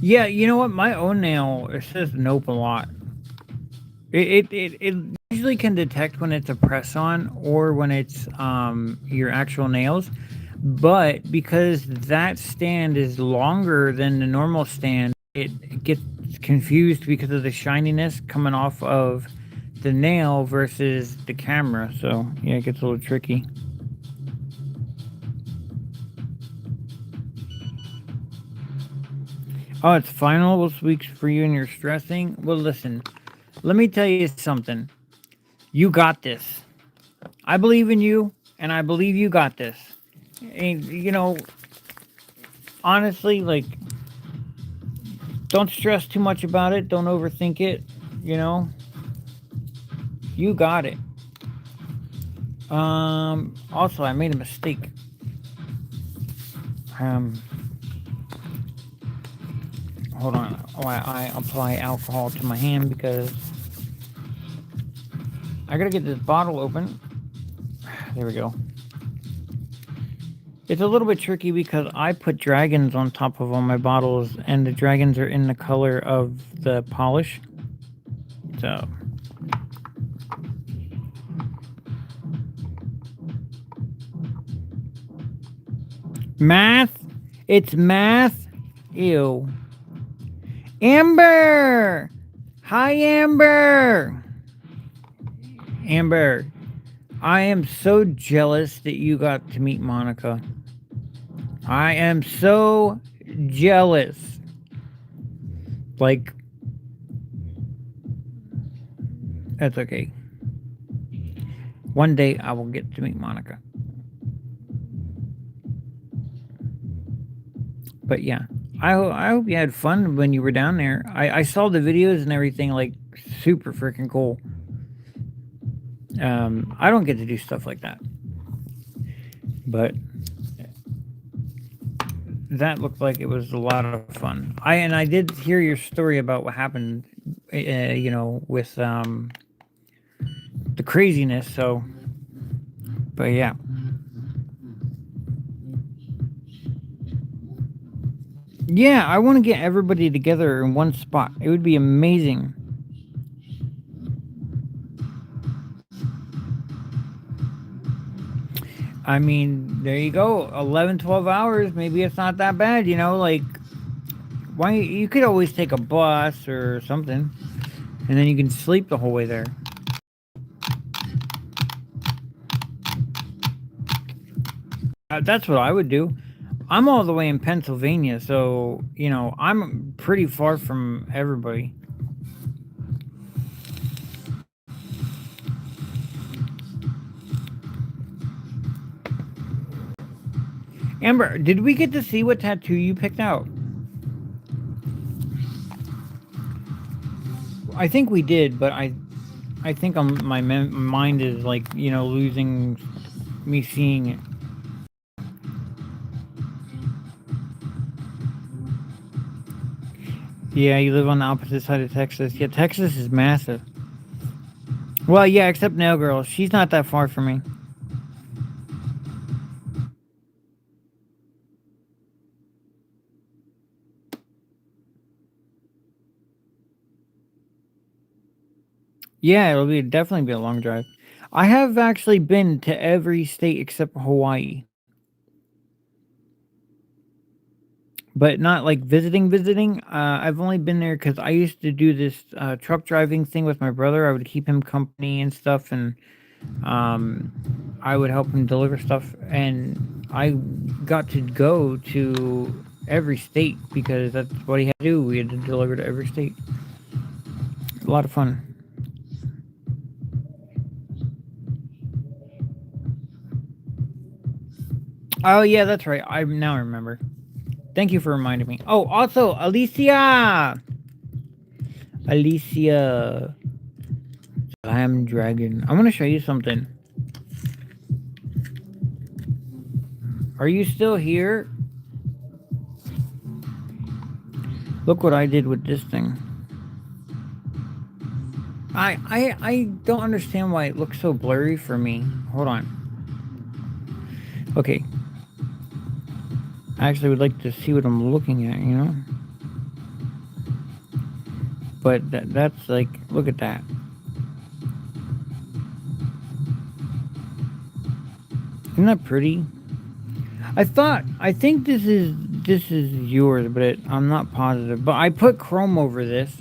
Speaker 1: Yeah, you know what? My own nail, it says nope a lot. It usually can detect when it's a press-on or when it's your actual nails. But because that stand is longer than the normal stand, it gets confused because of the shininess coming off of the nail versus the camera. So yeah, it gets a little tricky. Oh, it's finals weeks for you and you're stressing? Well, listen, let me tell you something. You got this. I believe in you, and I believe you got this. And, you know, honestly, like, don't stress too much about it. Don't overthink it. You know, you got it. Also, I made a mistake. Hold on. While I apply alcohol to my hand because I gotta get this bottle open. There we go. It's a little bit tricky because I put dragons on top of all my bottles, and the dragons are in the color of the polish. So. Math? It's math? Ew. Amber! Hi, Amber! Amber, I am so jealous that you got to meet Monica. I am so jealous. Like, that's okay. One day I will get to meet Monica. But yeah, I hope you had fun when you were down there. I saw the videos and everything, like, super freaking cool. I don't get to do stuff like that. But that looked like it was a lot of fun. I did hear your story about what happened, you know, with the craziness. So, but yeah. Yeah, I want to get everybody together in one spot. It would be amazing. I mean, there you go. 11, 12 hours. Maybe it's not that bad, you know? Like, why? You could always take a bus or something, and then you can sleep the whole way there. That's what I would do. I'm all the way in Pennsylvania, so, you know, I'm pretty far from everybody. Amber, did we get to see what tattoo you picked out? I think we did, but I think my mind is like, you know, losing me seeing it. Yeah, you live on the opposite side of Texas. Yeah, Texas is massive. Well, yeah, except Nail Girl. She's not that far from me. Yeah, it'll be definitely be a long drive. I have actually been to every state except Hawaii. But not like visiting. I've only been there because I used to do this truck driving thing with my brother. I would keep him company and stuff, and um, I would help him deliver stuff. And I got to go to every state because that's what he had to do. We had to deliver to every state. A lot of fun. Oh yeah, that's right. I now remember. Thank you for reminding me. Oh, also, Alicia, Slam Dragon. I want to show you something. Are you still here? Look what I did with this thing. I don't understand why it looks so blurry for me. Hold on. Okay. I actually would like to see what I'm looking at, you know? But that's like, look at that. Isn't that pretty? I think this is yours, but I'm not positive. But I put chrome over this.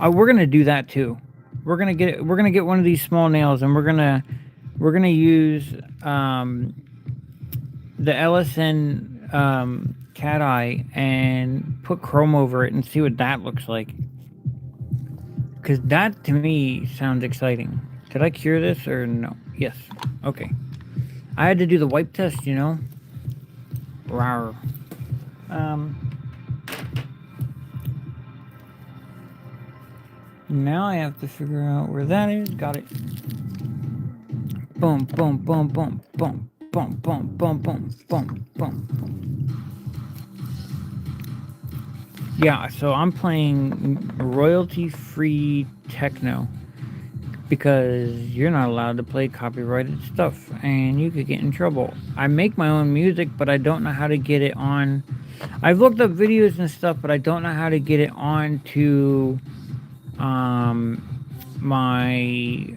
Speaker 1: We're gonna do that too. We're gonna get one of these small nails, and we're gonna use the LSN cat eye and put chrome over it and see what that looks like. Because that to me sounds exciting. Did I cure this or no? Yes. Okay. I had to do the wipe test, you know. Rawr. Now I have to figure out where that is. Got it. Boom, boom, boom, boom, boom, boom, boom, boom, boom, boom, boom. Yeah, so I'm playing royalty-free techno because you're not allowed to play copyrighted stuff and you could get in trouble. I make my own music, but I don't know how to get it on. I've looked up videos and stuff, but I don't know how to get it on to my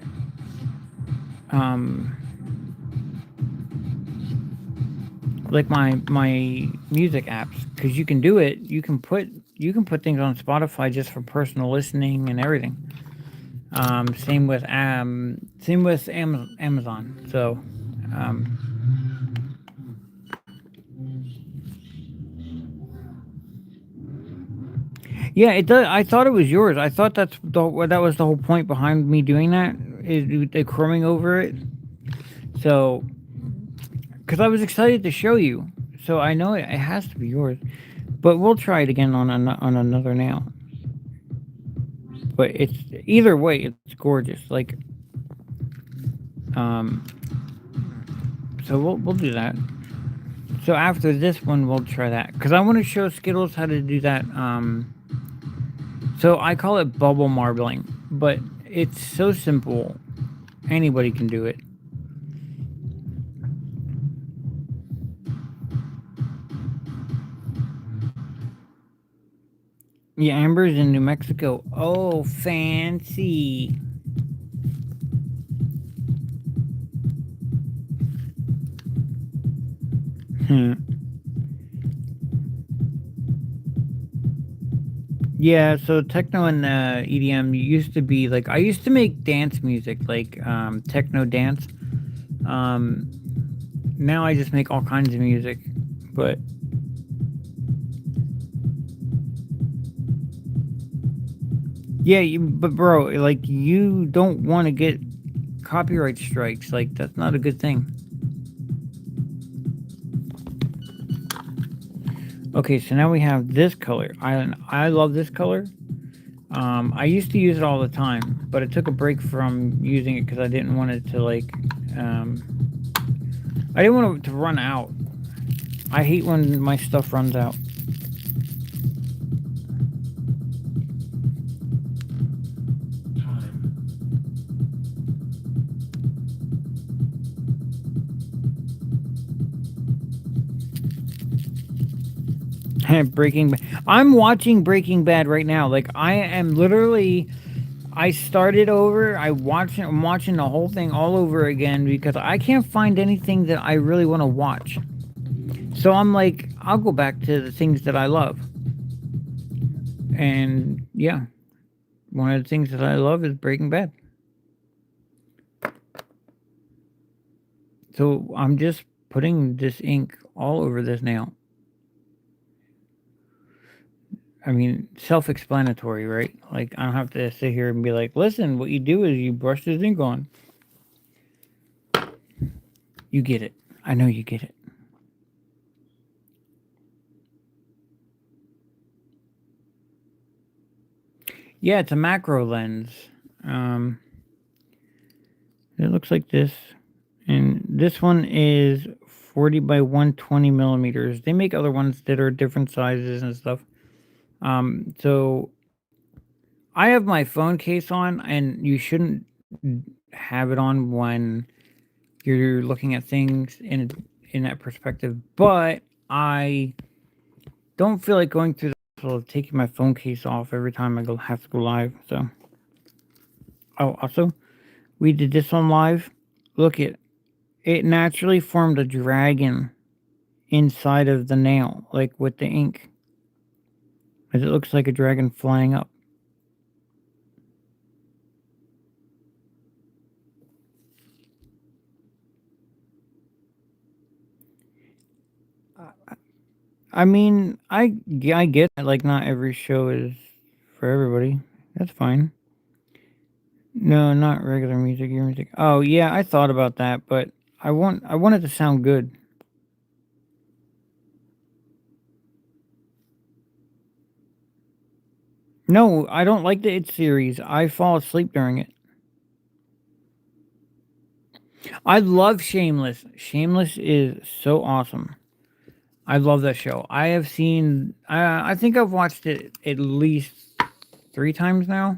Speaker 1: like my music apps, because you can do it. You can put things on Spotify just for personal listening and everything. Same with Amazon. So yeah, it does. I thought it was yours. I thought that was the whole point behind me doing that, is the chroming over it. So, because I was excited to show you, so I know it has to be yours. But we'll try it again on another nail. But it's either way, it's gorgeous. Like, so we'll do that. So after this one, we'll try that, because I want to show Skittles how to do that. So I call it bubble marbling, but it's so simple. Anybody can do it. Yeah, Amber's in New Mexico. Oh, fancy. Yeah, so techno and EDM used to be like I used to make dance music, like techno dance. Um, Now I just make all kinds of music, but yeah, but bro, like you don't want to get copyright strikes. Like that's not a good thing. Okay, so now we have this color. I love this color. I used to use it all the time, but I took a break from using it because I didn't want it to like, I didn't want it to run out. I hate when my stuff runs out. Breaking Bad. I'm watching Breaking Bad right now. Like I am literally I started over. I'm watching the whole thing all over again because I can't find anything that I really want to watch. So I'm like, I'll go back to the things that I love. And yeah, one of the things that I love is Breaking Bad. So I'm just putting this ink all over this nail. I mean, self-explanatory, right? Like, I don't have to sit here and be like, listen, what you do is you brush this ink on. You get it. I know you get it. Yeah, it's a macro lens. It looks like this. And this one is 40 by 120 millimeters. They make other ones that are different sizes and stuff. So I have my phone case on, and you shouldn't have it on when you're looking at things in that perspective. But I don't feel like going through the hassle of taking my phone case off every time I have to go live. So, oh, also, we did this on live. Look it naturally formed a dragon inside of the nail, like with the ink, as it looks like a dragon flying up. I mean, I get that, like not every show is for everybody. That's fine. No, not regular music. Your music. Oh yeah, I thought about that, but I want it to sound good. No, I don't like the It series. I fall asleep during it. I love Shameless. Shameless is so awesome. I love that show. I have seen. I think I've watched it at least 3 times now.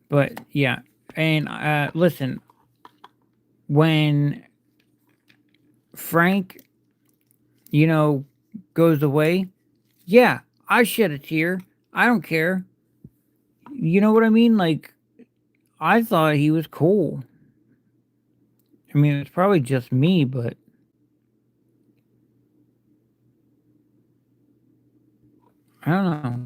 Speaker 1: But yeah, and listen, when Frank, goes away, yeah, I shed a tear. I don't care. You know what I mean? Like, I thought he was cool. I mean, it's probably just me, but I don't know.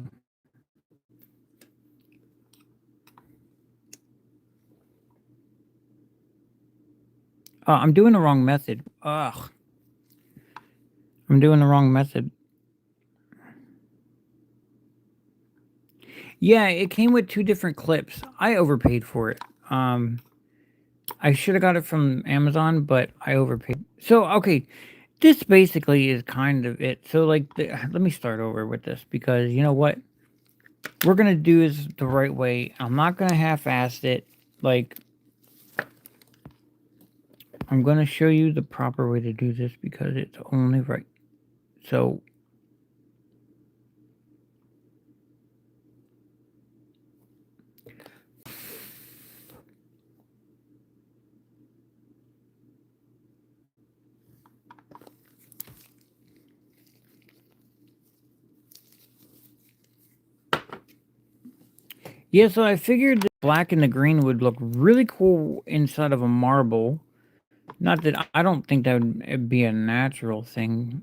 Speaker 1: I'm doing the wrong method. Ugh. I'm doing the wrong method. Yeah, it came with 2 different clips. I overpaid for it. I should have got it from Amazon, but I overpaid. So, okay, this basically is kind of it. So, like, let me start over with this because you know what? We're gonna do this the right way. I'm not gonna half-ass it. Like, I'm gonna show you the proper way to do this because it's only right. So, yeah, so I figured the black and the green would look really cool inside of a marble. Not that I don't think that would be a natural thing.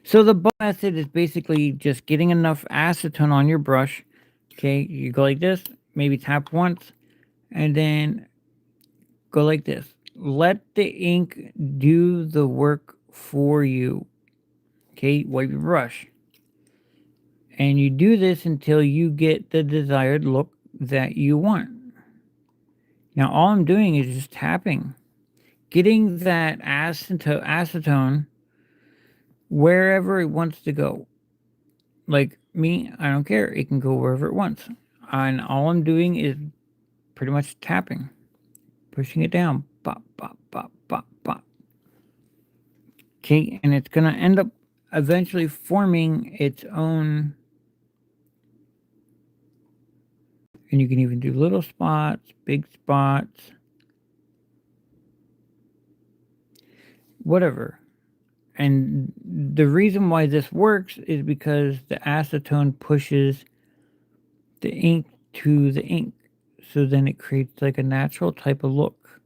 Speaker 1: So the bow method is basically just getting enough acetone on your brush. Okay, you go like this, maybe tap once, and then go like this. Let the ink do the work for you. Okay, wipe your brush. And you do this until you get the desired look that you want. Now, all I'm doing is just tapping, getting that acetone wherever it wants to go. Like me, I don't care. It can go wherever it wants. And all I'm doing is pretty much tapping, pushing it down. Bop, bop, bop, bop, bop. Okay, and it's going to end up eventually forming its own. And you can even do little spots, big spots, whatever. And the reason why this works is because the acetone pushes the ink to the ink. So then it creates like a natural type of look.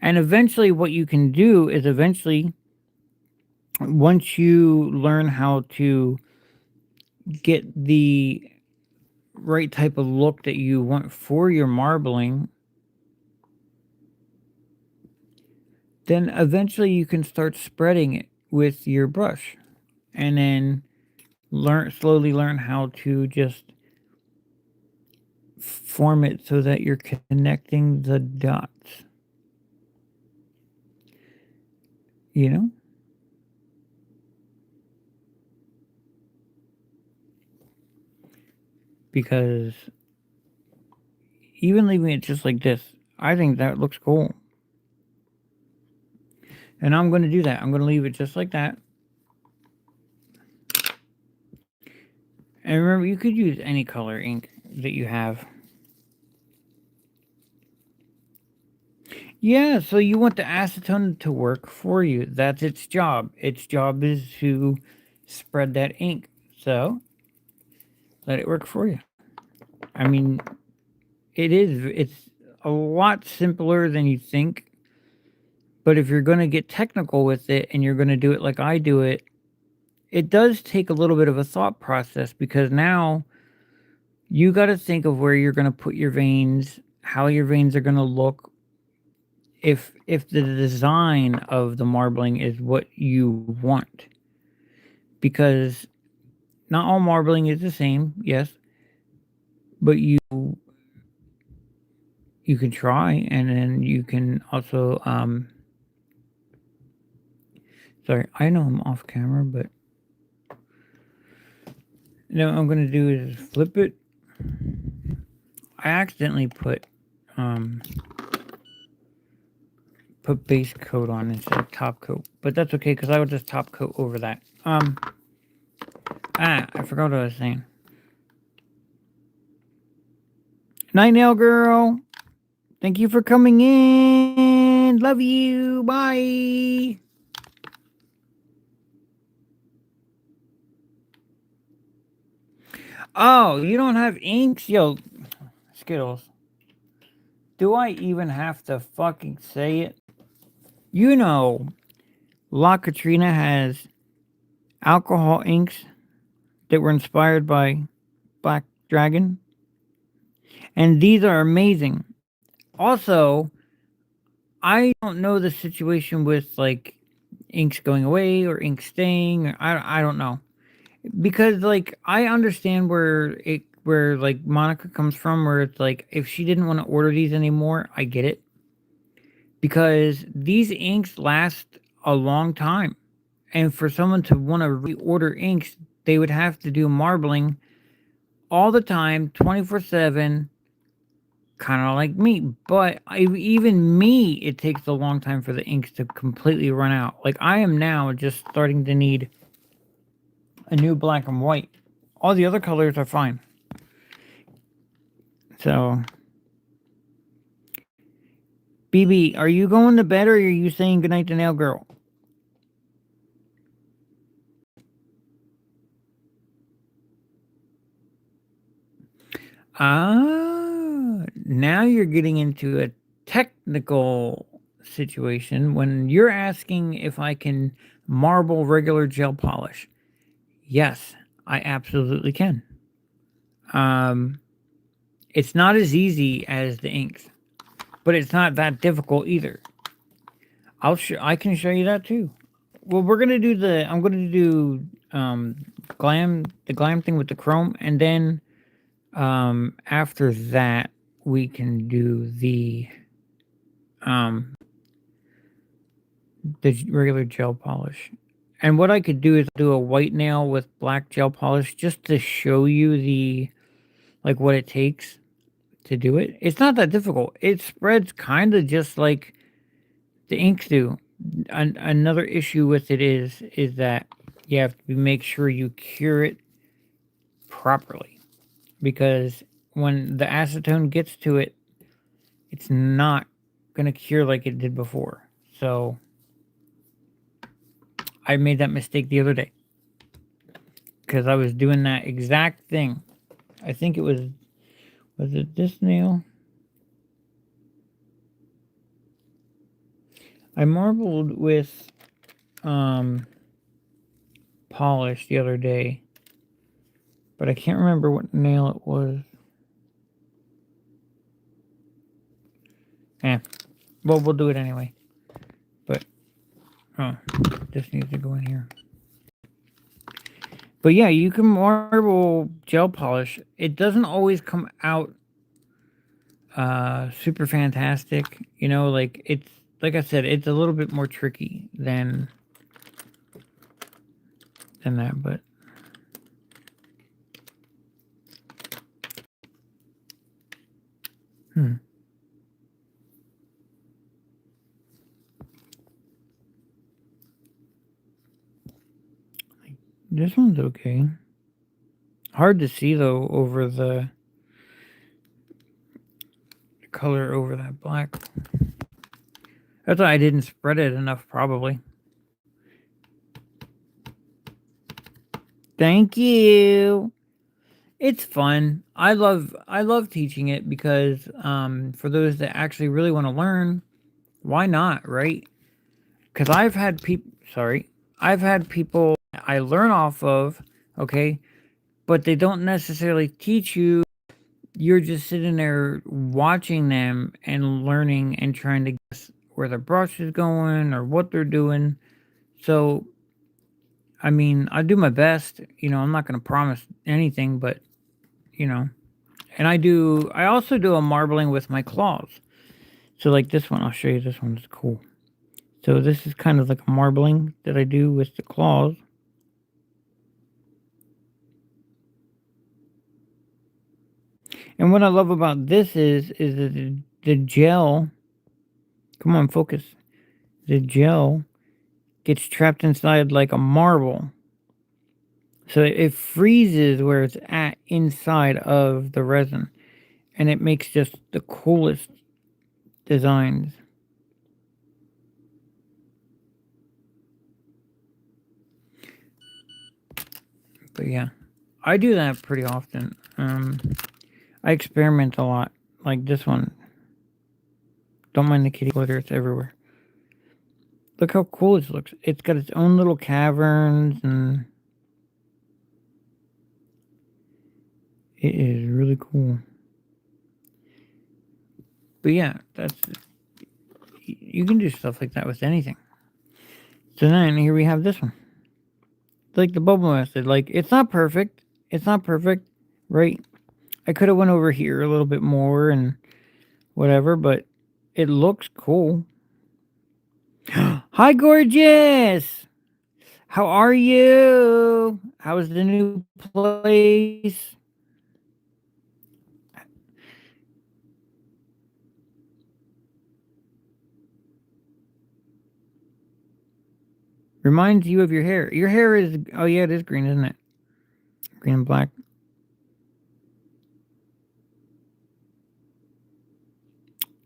Speaker 1: And eventually, what you can do is eventually, once you learn how to get the right type of look that you want for your marbling, then eventually you can start spreading it with your brush and then slowly learn how to just form it so that you're connecting the dots. You know? Because even leaving it just like this, I think that looks cool. And I'm going to do that. I'm going to leave it just like that. And remember, you could use any color ink that you have. Yeah, so you want the acetone to work for you. That's its job. Its job is to spread that ink. So let it work for you. I mean, it's a lot simpler than you think. But if you're going to get technical with it and you're going to do it like I do it, it does take a little bit of a thought process because now you got to think of where you're going to put your veins, how your veins are going to look, if the design of the marbling is what you want. Because not all marbling is the same, yes, but you can try, and then you can also sorry, I know I'm off camera, but now what I'm gonna do is flip it. I accidentally put base coat on instead of top coat, but that's okay because I would just top coat over that. I forgot what I was saying. Night Nail Girl, thank you for coming in. Love you. Bye. Oh, you don't have inks? Yo, Skittles. Do I even have to fucking say it? You know, La Katrina has alcohol inks that were inspired by Black Dragon. And these are amazing. Also, I don't know the situation with like inks going away or ink staying. I don't know. Because like I understand where like Monica comes from, where it's like if she didn't want to order these anymore, I get it. Because these inks last a long time. And for someone to want to reorder inks, they would have to do marbling all the time, 24/7, kind of like me. But even me, it takes a long time for the inks to completely run out. Like I am now just starting to need a new black and white. All the other colors are fine. So, BB, are you going to bed or are you saying goodnight to Nail Girl? Ah, now you're getting into a technical situation, when you're asking if I can marble regular gel polish, yes, I absolutely can. It's not as easy as the inks, but it's not that difficult either. I can show you that too. Well, I'm gonna do the glam thing with the chrome, and then after that we can do um the regular gel polish. And what I could do is do a white nail with black gel polish just to show you what it takes to do it. It's not that difficult. It spreads kind of just like the inks do. Another issue with it is that you have to make sure you cure it properly, because when the acetone gets to it, it's not going to cure like it did before. So I made that mistake the other day because I was doing that exact thing. I think was it this nail? I marbled with polish the other day, but I can't remember what nail it was. Well, we'll do it anyway. But this needs to go in here. But yeah, you can marble gel polish. It doesn't always come out super fantastic. You know, like I said, it's a little bit more tricky than that, but this one's okay. Hard to see though over the color over that black. That's why I didn't spread it enough, probably. Thank you. It's fun. I love teaching it because for those that actually really want to learn, why not, right? Because I've had people I learn off of, okay, but they don't necessarily teach you. You're just sitting there watching them and learning and trying to guess where the brush is going or what they're doing. So, I mean, I do my best. You know, I'm not going to promise anything, but, you know. And I also do a marbling with my claws. So, like this one, I'll show you this one. It's cool. So, this is kind of like a marbling that I do with the claws. And what I love about this is that the gel, come on, focus. The gel gets trapped inside like a marble. So it freezes where it's at inside of the resin. And it makes just the coolest designs. But yeah, I do that pretty often. I experiment a lot. Like this one. Don't mind the kitty glitter, it's everywhere. Look how cool this looks. It's got its own little caverns, and it is really cool. But yeah, you can do stuff like that with anything. So then here we have this one. Like the bubble method. Like, it's not perfect. It's not perfect, right? I could have went over here a little bit more and whatever, but it looks cool. Hi, gorgeous! How are you? How's the new place? Reminds you of your hair. Your hair is, oh yeah, it is green, isn't it? Green and black.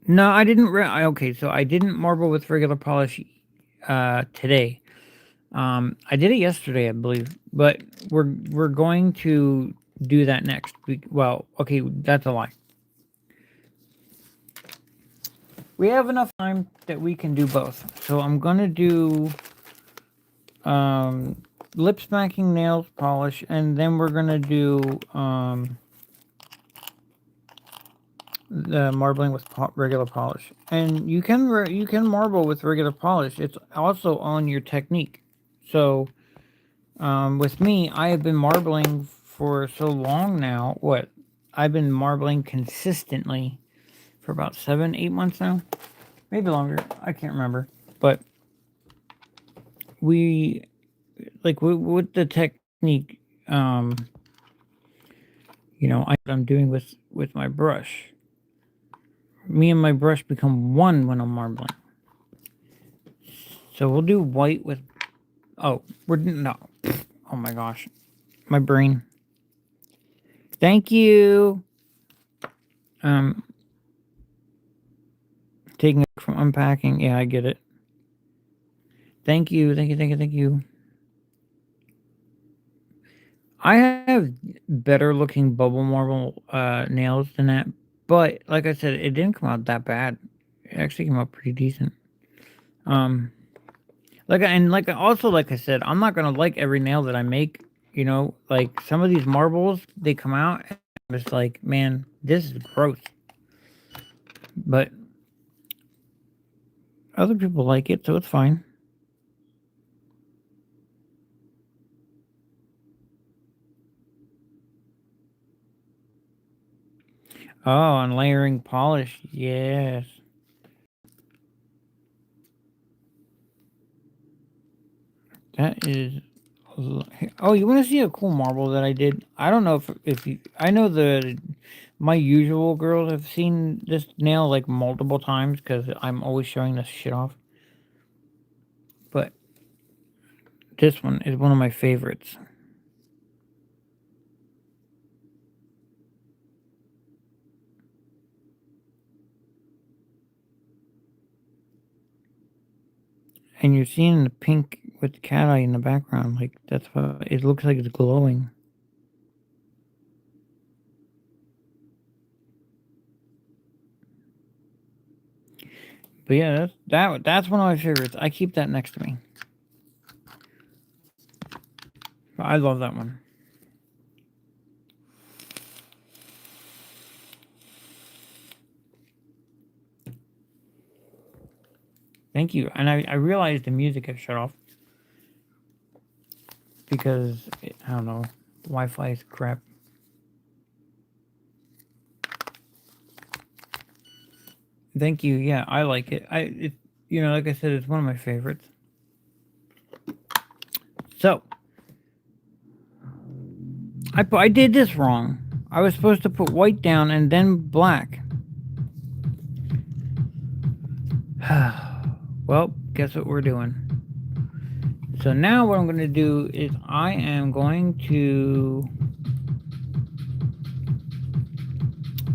Speaker 1: No, I didn't. Okay, so I didn't marble with regular polish today. I did it yesterday, I believe, but we're going to do that next week. Well, okay, that's a lie. we have enough time that we can do both. So I'm gonna do lip smacking, nails polish, and then we're gonna do the marbling with regular polish. And you can marble with regular polish. It's also on your technique. So with me, I have been marbling for so long now. What? I've been marbling consistently for about 7-8 months now, maybe longer. I can't remember, but we like with the technique. I'm doing with my brush. Me and my brush become one when I'm marbling. So we'll do white with. Oh, we're no. Oh my gosh, my brain. Thank you. Taking it from unpacking. Yeah, I get it. Thank you. I have better looking bubble marble nails than that, but like I said, it didn't come out that bad. It actually came out pretty decent. Like I said, I'm not gonna like every nail that I make. You know, like some of these marbles, they come out, and I'm just like, man, this is gross. But other people like it, so it's fine. Oh, and layering polish, yes. That is. Oh, you want to see a cool marble that I did? I don't know if you. I know my usual girls have seen this nail like multiple times because I'm always showing this shit off. But this one is one of my favorites. And you're seeing the pink with the cat eye in the background. Like, that's what it looks like, it's glowing. But yeah, that's one of my favorites. I keep that next to me. I love that one. Thank you. And I realized the music had shut off because I don't know, Wi-Fi is crap. Thank you. Yeah, I like it. Like I said, it's one of my favorites. So I did this wrong. I was supposed to put white down and then black. Well, guess what we're doing? So now what I'm going to do is I am going to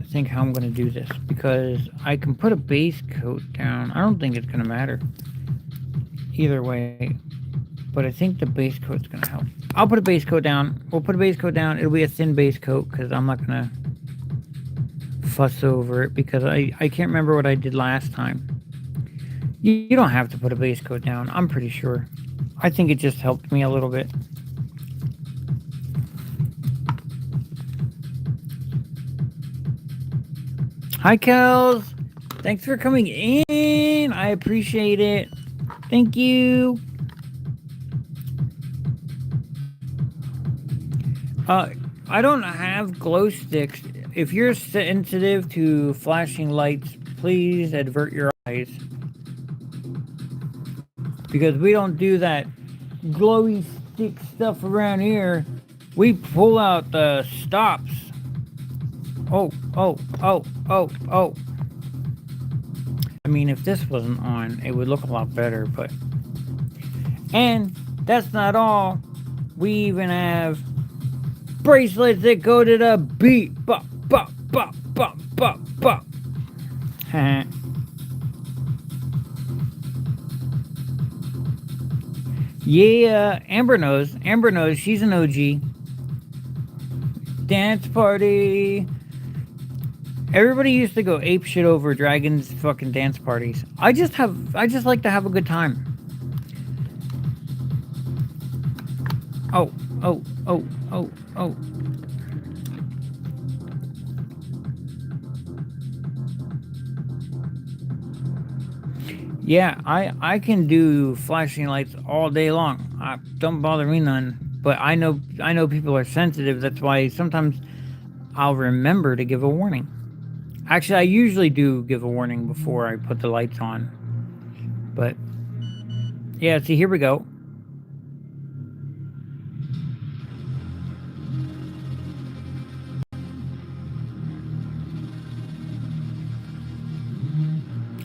Speaker 1: think how I'm going to do this, because I can put a base coat down. I don't think it's going to matter either way, but I think the base coat's going to help. I'll put a base coat down. We'll put a base coat down. It'll be a thin base coat because I'm not going to fuss over it, because I can't remember what I did last time. You don't have to put a base coat down, I'm pretty sure. I think it just helped me a little bit. Hi, Kels. Thanks for coming in. I appreciate it. Thank you. I don't have glow sticks. If you're sensitive to flashing lights, please avert your eyes, because we don't do that glowy stick stuff around here. We pull out the stops. Oh. I mean, if this wasn't on, it would look a lot better, but... And that's not all. We even have bracelets that go to the beat. Bop, bop, bop, bop, bop, bop. Yeah, Amber knows. Amber knows. She's an OG. Dance party. Everybody used to go ape shit over dragons fucking dance parties. I just like to have a good time. Oh, oh, oh, oh, oh. Yeah, I can do flashing lights all day long. Don't bother me none. But I know people are sensitive. That's why sometimes I'll remember to give a warning. Actually, I usually do give a warning before I put the lights on. But yeah, see, here we go.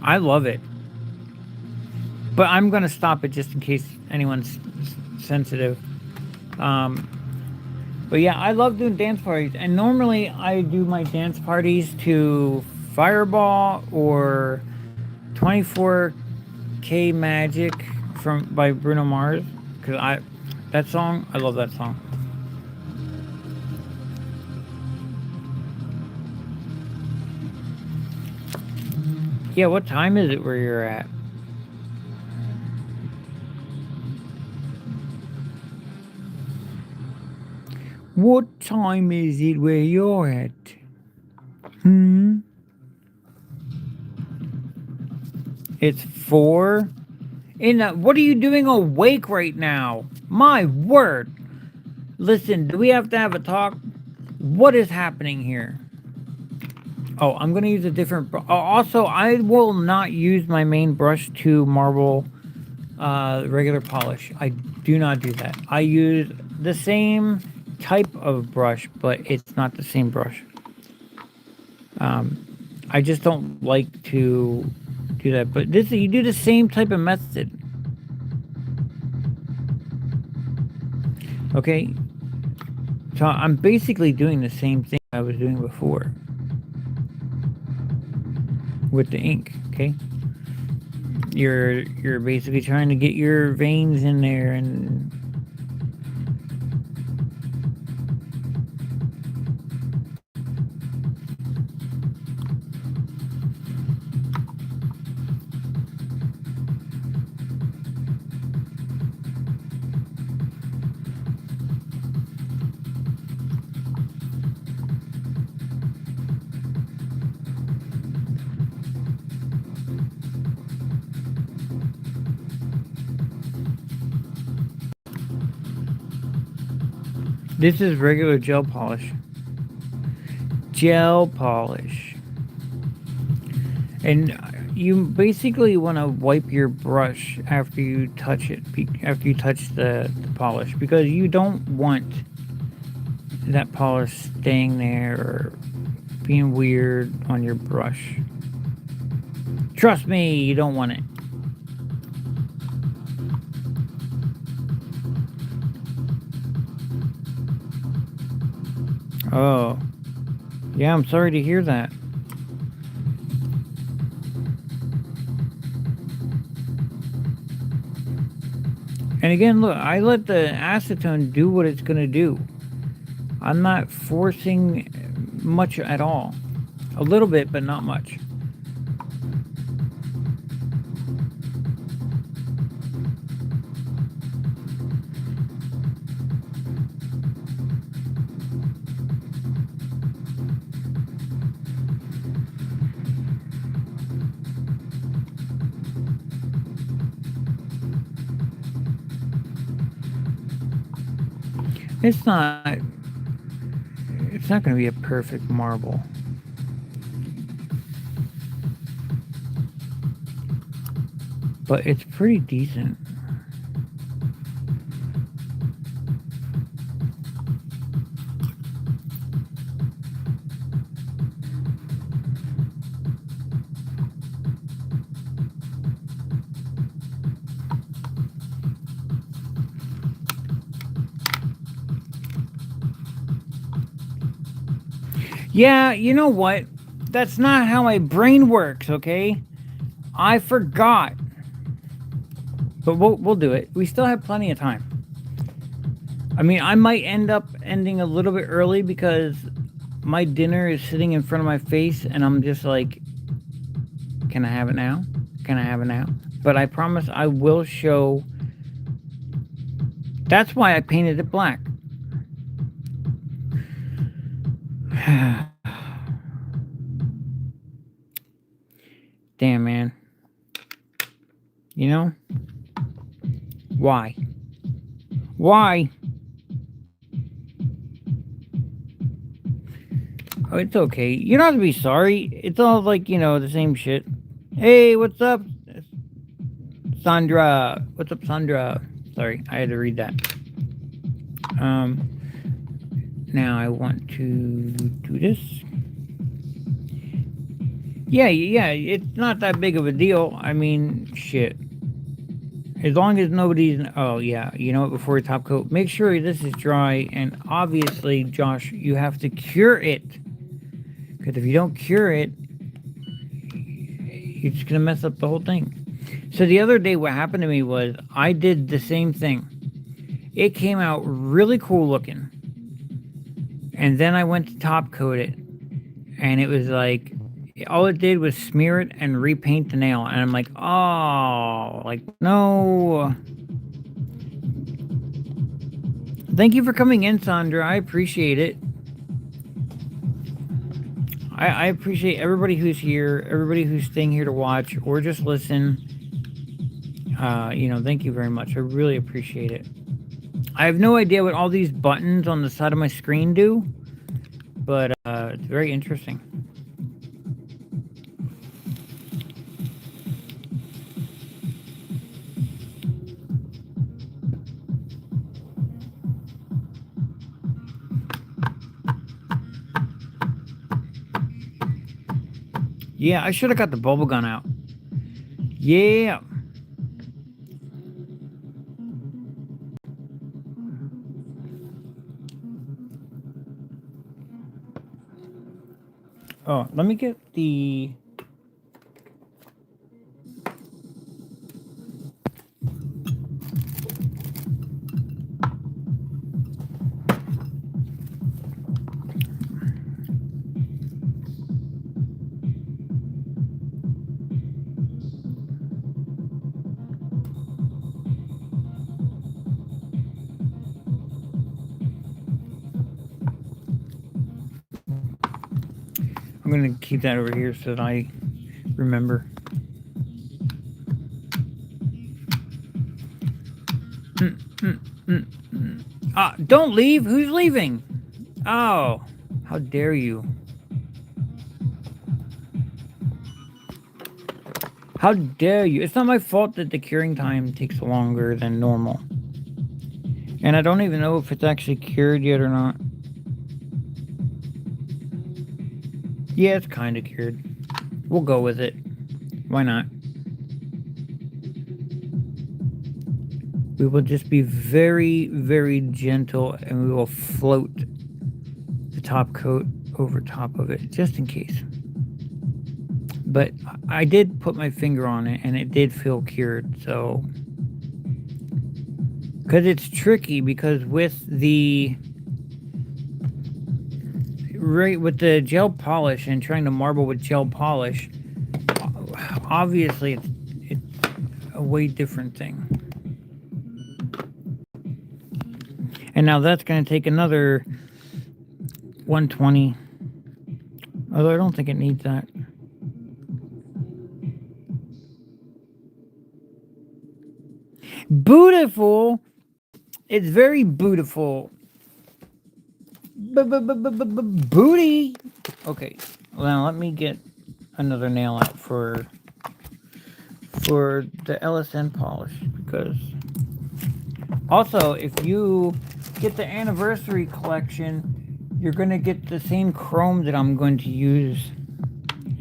Speaker 1: I love it. But I'm going to stop it just in case anyone's sensitive. But yeah, I love doing dance parties. And normally I do my dance parties to Fireball or 24K Magic by Bruno Mars. Because that song, I love that song. Yeah, what time is it where you're at? What time is it where you're at? It's 4. What are you doing awake right now? My word. Listen, do we have to have a talk? What is happening here? Oh, I'm going to use a different... also, I will not use my main brush to marble regular polish. I do not do that. I use the same type of brush, but it's not the same brush. I just don't like to do that. But you do the same type of method. Okay? So I'm basically doing the same thing I was doing before. With the ink, okay? You're basically trying to get your veins in there and... This is regular gel polish. Gel polish. And you basically want to wipe your brush after you touch it, after you touch the polish, because you don't want that polish staying there or being weird on your brush. Trust me, you don't want it. Oh, yeah, I'm sorry to hear that. And again, look, I let the acetone do what it's going to do. I'm not forcing much at all. A little bit, but not much. It's not going to be a perfect marble. But it's pretty decent. Yeah, you know what? That's not how my brain works, okay? I forgot. But we'll do it. We still have plenty of time. I mean, I might end up ending a little bit early because my dinner is sitting in front of my face and I'm just like, can I have it now? Can I have it now? But I promise I will show. That's why I painted it black. Damn, man. You know? Why? Why? Oh, it's okay. You don't have to be sorry. It's all like, the same shit. Hey, what's up? Sandra. What's up, Sandra? Sorry, I had to read that. Now I want to do this. Yeah, it's not that big of a deal. I mean, shit. As long as nobody's... Oh, yeah. You know what? Before you top coat, make sure this is dry. And obviously, Josh, you have to cure it. Because if you don't cure it, you're just going to mess up the whole thing. So the other day, what happened to me was I did the same thing. It came out really cool looking. And then I went to top coat it. And it was like... all it did was smear it and repaint the nail. And I'm like, oh, like, no. Thank you for coming in, Sandra. I appreciate it. I appreciate everybody who's here, everybody who's staying here to watch or just listen. Thank you very much. I really appreciate it. I have no idea what all these buttons on the side of my screen do, but it's very interesting. Yeah, I should have got the bubble gun out. Yeah. Oh, let me get the... I'm going to keep that over here so that I remember. Don't leave. Who's leaving? Oh, how dare you? How dare you? It's not my fault that the curing time takes longer than normal. And I don't even know if it's actually cured yet or not. Yeah, it's kind of cured. We'll go with it. Why not? We will just be very, very gentle and we will float the top coat over top of it, just in case. But I did put my finger on it and it did feel cured, so... Because it's tricky, because with the... Right, with the gel polish and trying to marble with gel polish, obviously it's a way different thing. And now that's going to take another 120. Although I don't think it needs that. Beautiful! It's very beautiful. Booty! Okay, well, now let me get another nail out for the LSN polish, because also if you get the anniversary collection, you're going to get the same chrome that I'm going to use,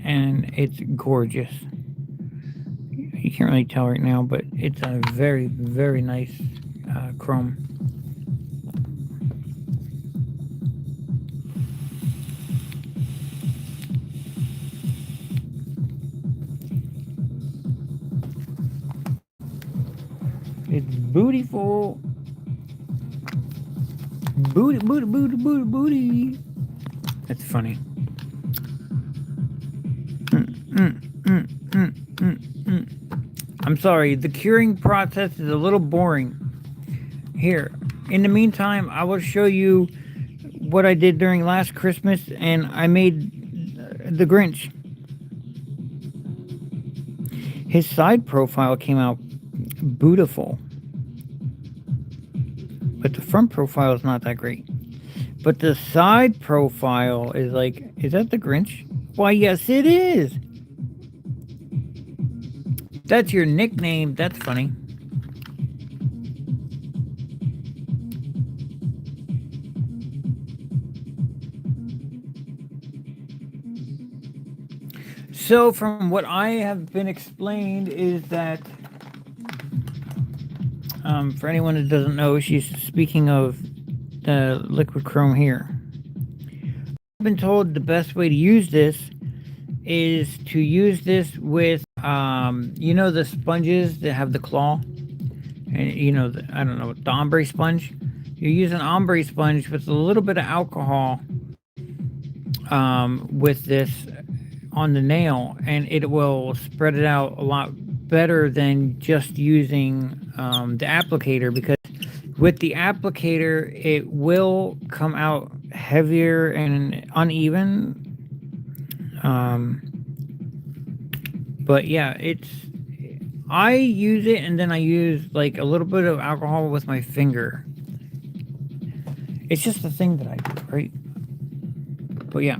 Speaker 1: and it's gorgeous. You can't really tell right now, but it's a very, very nice chrome. It's beautiful. Booty, booty, booty, booty, booty. It's funny. I'm sorry, the curing process is a little boring. Here, in the meantime, I will show you what I did during last Christmas, and I made the Grinch. His side profile came out beautiful, but the front profile is not that great. But the side profile is like, is that the Grinch? Why, yes, it is. That's your nickname. That's funny. So, from what I have been explained, is that for anyone that doesn't know, she's speaking of the liquid chrome here. I've been told the best way to use this is to use this with, you know, the sponges that have the claw, and you know, I don't know, the ombre sponge. You use an ombre sponge with a little bit of alcohol, with this on the nail, and it will spread it out a lot better than just using the applicator, because with the applicator it will come out heavier and uneven. But yeah, I use it, and then I use like a little bit of alcohol with my finger. It's just a thing that I do, right? But yeah,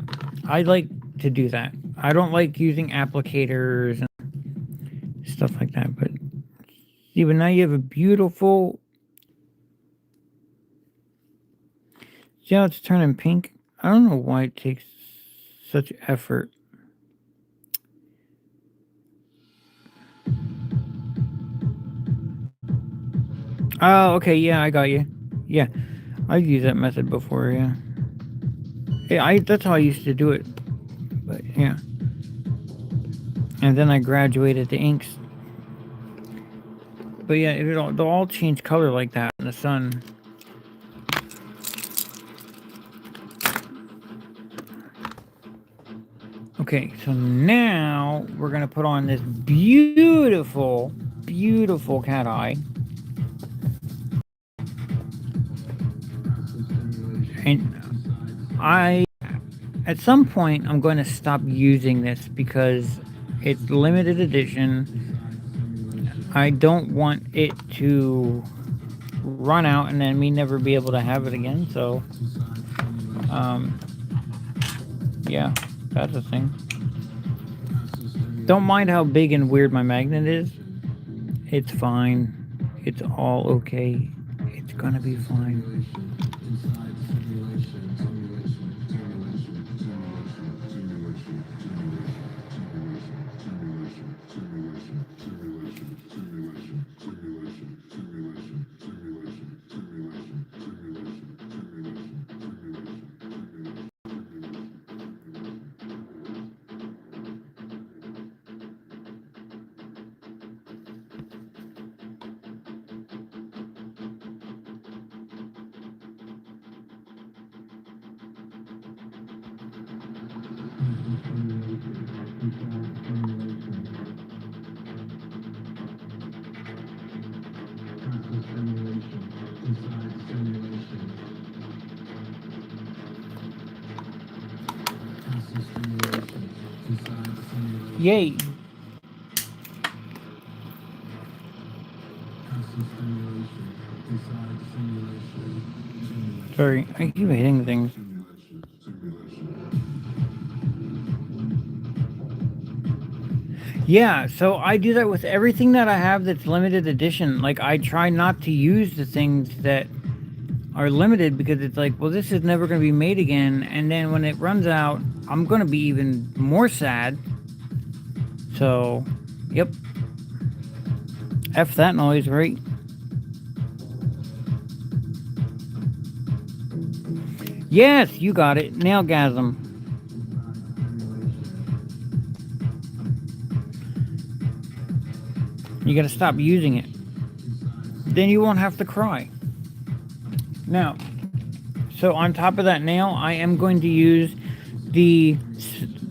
Speaker 1: I like to do that. I don't like using applicators and stuff like that, but see, but now you have a beautiful, see how it's turning pink? I don't know why it takes such effort. Oh, okay, yeah, I got you. Yeah, I've used that method before, yeah. Yeah, that's how I used to do it. But yeah. And then I graduated to inks. But yeah, they'll all change color like that in the sun. Okay, so now we're gonna put on this beautiful, beautiful cat eye. And at some point, I'm going to stop using this because it's limited edition. I don't want it to run out and then me never be able to have it again. So, yeah, that's a thing. Don't mind how big and weird my magnet is. It's fine. It's all okay. It's gonna be fine. Yay. Sorry, I keep hitting things. Yeah, so I do that with everything that I have that's limited edition. Like, I try not to use the things that are limited because it's like, well, this is never going to be made again. And then when it runs out, I'm going to be even more sad. So, yep. F that noise, right? Yes, you got it. Nailgasm. You gotta stop using it. Then you won't have to cry. Now, so on top of that nail, I am going to use the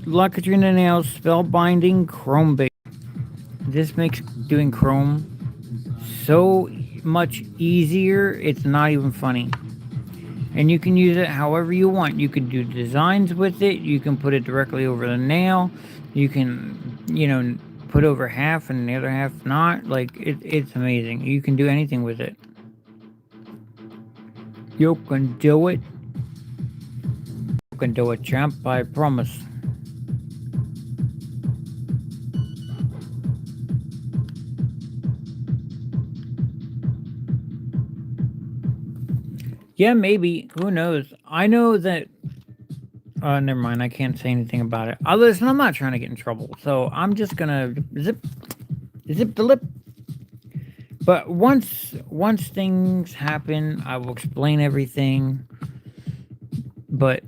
Speaker 1: La Katrina Nails Spellbinding Chrome Base. This makes doing Chrome so much easier, it's not even funny. And you can use it however you want. You can do designs with it, you can put it directly over the nail, you can, put over half and the other half not. Like, it's amazing. You can do anything with it. You can do it. You can do it, champ, I promise. Yeah, maybe. Who knows? I know that. Never mind. I can't say anything about it. Listen, I'm not trying to get in trouble, so I'm just gonna zip the lip. But once things happen, I will explain everything. But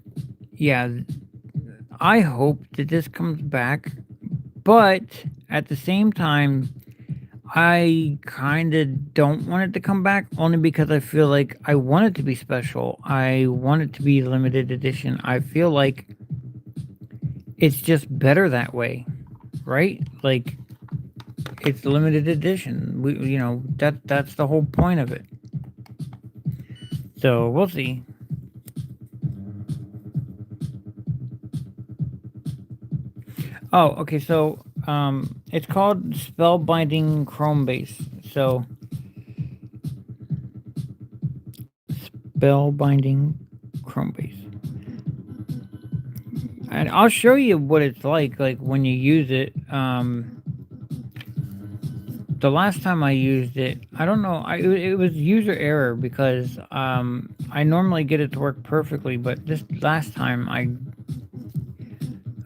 Speaker 1: yeah, I hope that this comes back. But at the same time, I kind of don't want it to come back, only because I feel like I want it to be special. I want it to be limited edition. I feel like it's just better that way, right? Like, it's limited edition. That's the whole point of it. So we'll see. Oh, okay. So it's called Spellbinding Chrome Base. So Spellbinding Chrome Base. And I'll show you what it's like when you use it. The last time I used it, I don't know, it was user error because I normally get it to work perfectly, but this last time I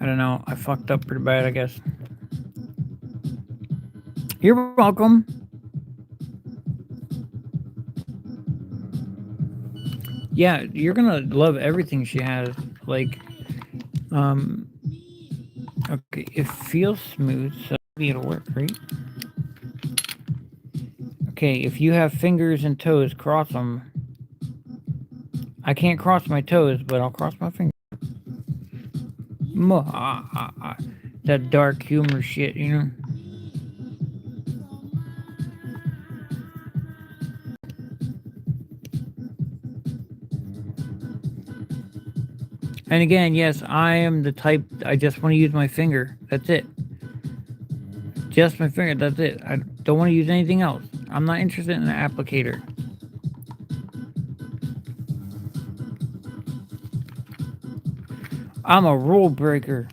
Speaker 1: don't know, I fucked up pretty bad, I guess. You're welcome. Yeah, you're gonna love everything she has. Like, okay, it feels smooth, so maybe it'll work, right? Okay, if you have fingers and toes, cross them. I can't cross my toes, but I'll cross my fingers. That dark humor shit, And again, yes, I am the type, I just want to use my finger. That's it. Just my finger, that's it. I don't want to use anything else. I'm not interested in an applicator. I'm a rule breaker.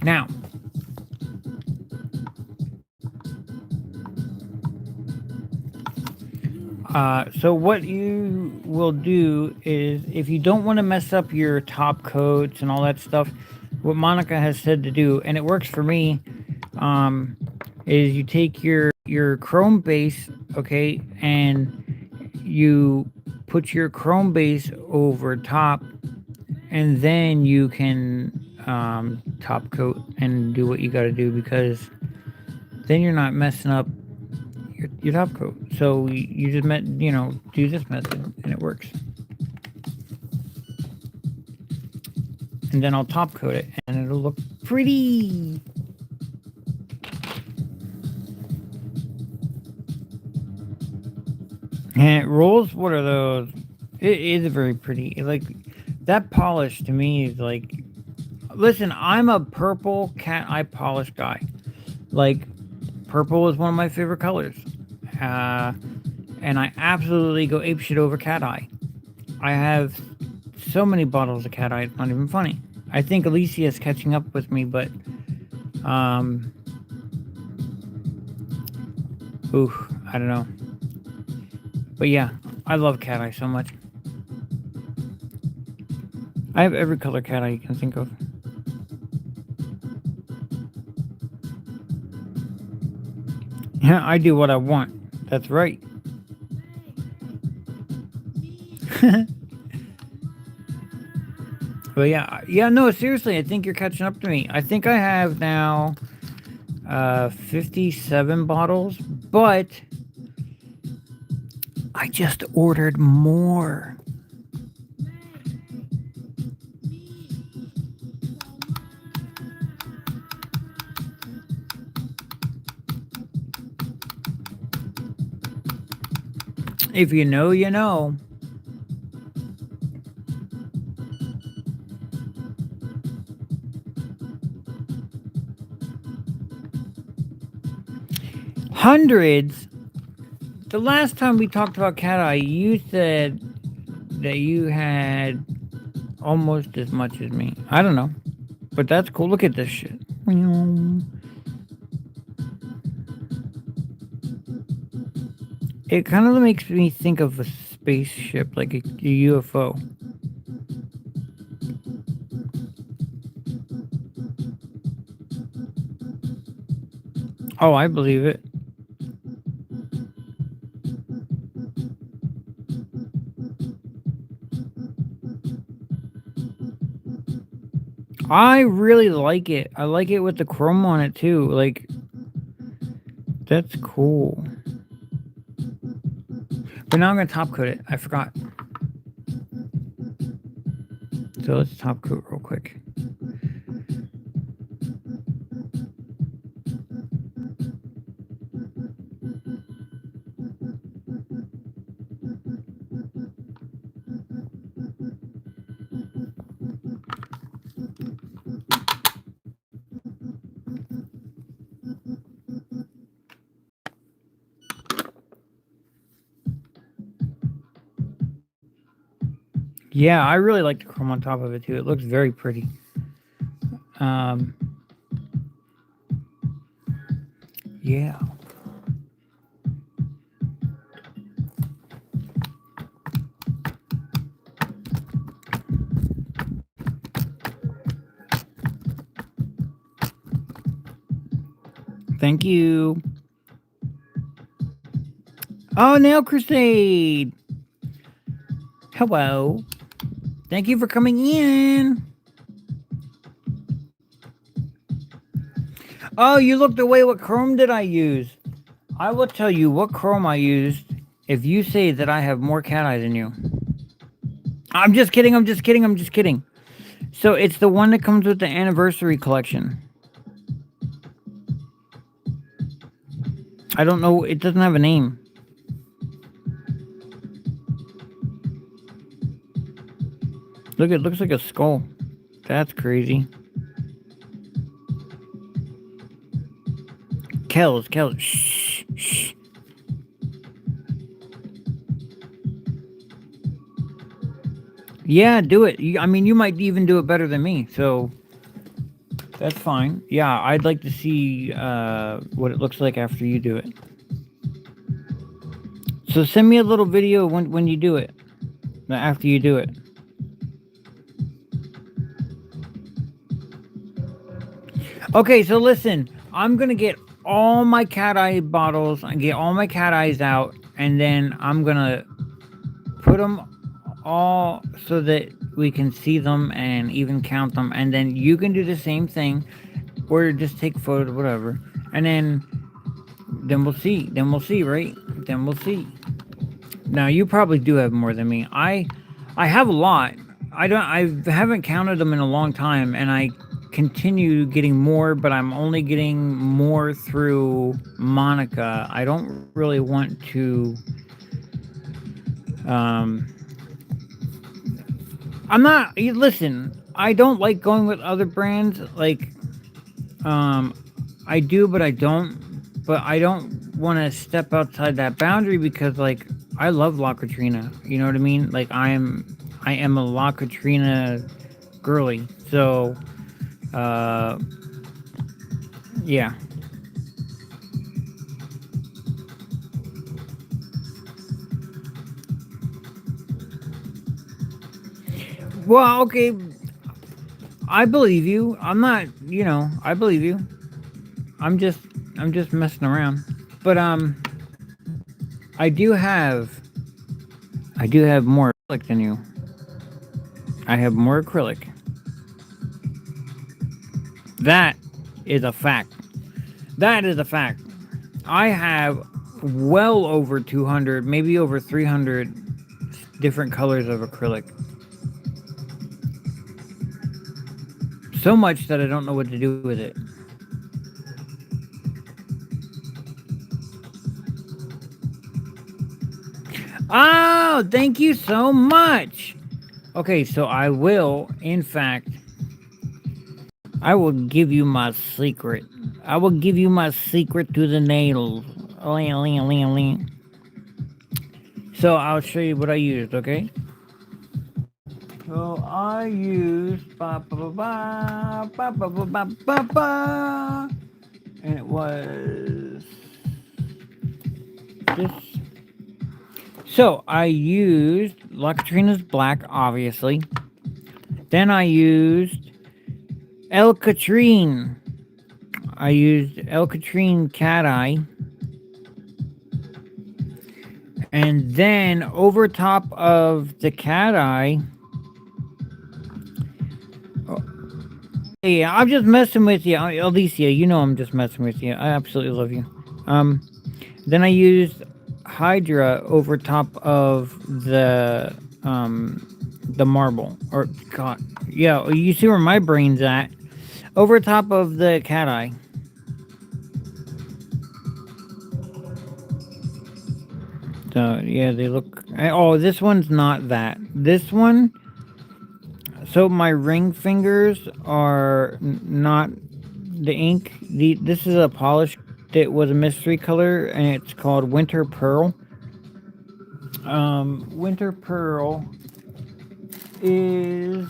Speaker 1: Now, so what you will do is, if you don't want to mess up your top coats and all that stuff, what Monica has said to do, and it works for me, is you take your chrome base, okay, and you put your chrome base over top, and then you can top coat and do what you got to do, because then you're not messing up your top coat. So you just do this method and it works. And then I'll top coat it and it'll look pretty. And it rolls. What are those? It is very pretty. Like, that polish to me is like, listen, I'm a purple cat eye polish guy. Like, purple is one of my favorite colors. And I absolutely go apeshit over cat eye. I have so many bottles of cat eye, it's not even funny. I think Alicia is catching up with me, but I don't know. But yeah, I love cat eye so much. I have every color cat eye you can think of. Yeah, I do what I want. That's right. But yeah, no, seriously, I think you're catching up to me. I think I have now 57 bottles, but I just ordered more. If you know, you know. Hundreds. The last time we talked about cat eye, you said that you had almost as much as me. I don't know. But that's cool. Look at this shit. It kind of makes me think of a spaceship, like a UFO. Oh, I believe it. I really like it. I like it with the chrome on it too. Like, that's cool. But now I'm gonna top coat it. I forgot. So let's top coat real quick. Yeah, I really like the chrome on top of it too. It looks very pretty. Yeah. Thank you. Oh, Nail Crusade. Hello. Thank you for coming in. Oh, you looked away. What chrome did I use? I will tell you what chrome I used if you say that I have more cat eye than you. I'm just kidding. I'm just kidding. I'm just kidding. So it's the one that comes with the anniversary collection. I don't know. It doesn't have a name. Look, it looks like a skull. That's crazy. Kells. Shh, shh. Yeah, do it. I mean, you might even do it better than me, so that's fine. Yeah, I'd like to see what it looks like after you do it. So send me a little video when you do it, after you do it. Okay, so listen, I'm gonna get all my cat eye bottles and get all my cat eyes out, and then I'm gonna put them all so that we can see them and even count them, and then you can do the same thing, or just take photos, whatever, and then we'll see. Then we'll see, right? Then we'll see. Now you probably do have more than me. I have a lot. I haven't counted them in a long time, and I continue getting more, but I'm only getting more through Monica. I don't really want to I'm not, listen, I don't like going with other brands, like I do, but I don't want to step outside that boundary, because like I love La Katrina, you know what I mean? Like I am a La Katrina girly. So yeah. Well, okay, I believe you. I'm not, I believe you. I'm just messing around. But I do have more acrylic than you. I have more acrylic. That is a fact. That is a fact. I have well over 200, maybe over 300 different colors of acrylic. So much that I don't know what to do with it. Oh, thank you so much. Okay, so I will, in fact, I will give you my secret. I will give you my secret to the nails. So I'll show you what I used, okay? So I used and it was this. So I used La Katrina's Black, obviously. Then I used El Katrine. I used El Katrine Cat Eye. And then over top of the cat eye. Oh, yeah, I'm just messing with you. Alicia, you know I'm just messing with you. I absolutely love you. Then I used Hydra over top of the marble. Or God, yeah, you see where my brain's at. Over top of the cat eye. So yeah, they look. Oh, this one's not that. This one. So my ring fingers are not the ink. This is a polish that was a mystery color, and it's called Winter Pearl. Winter Pearl is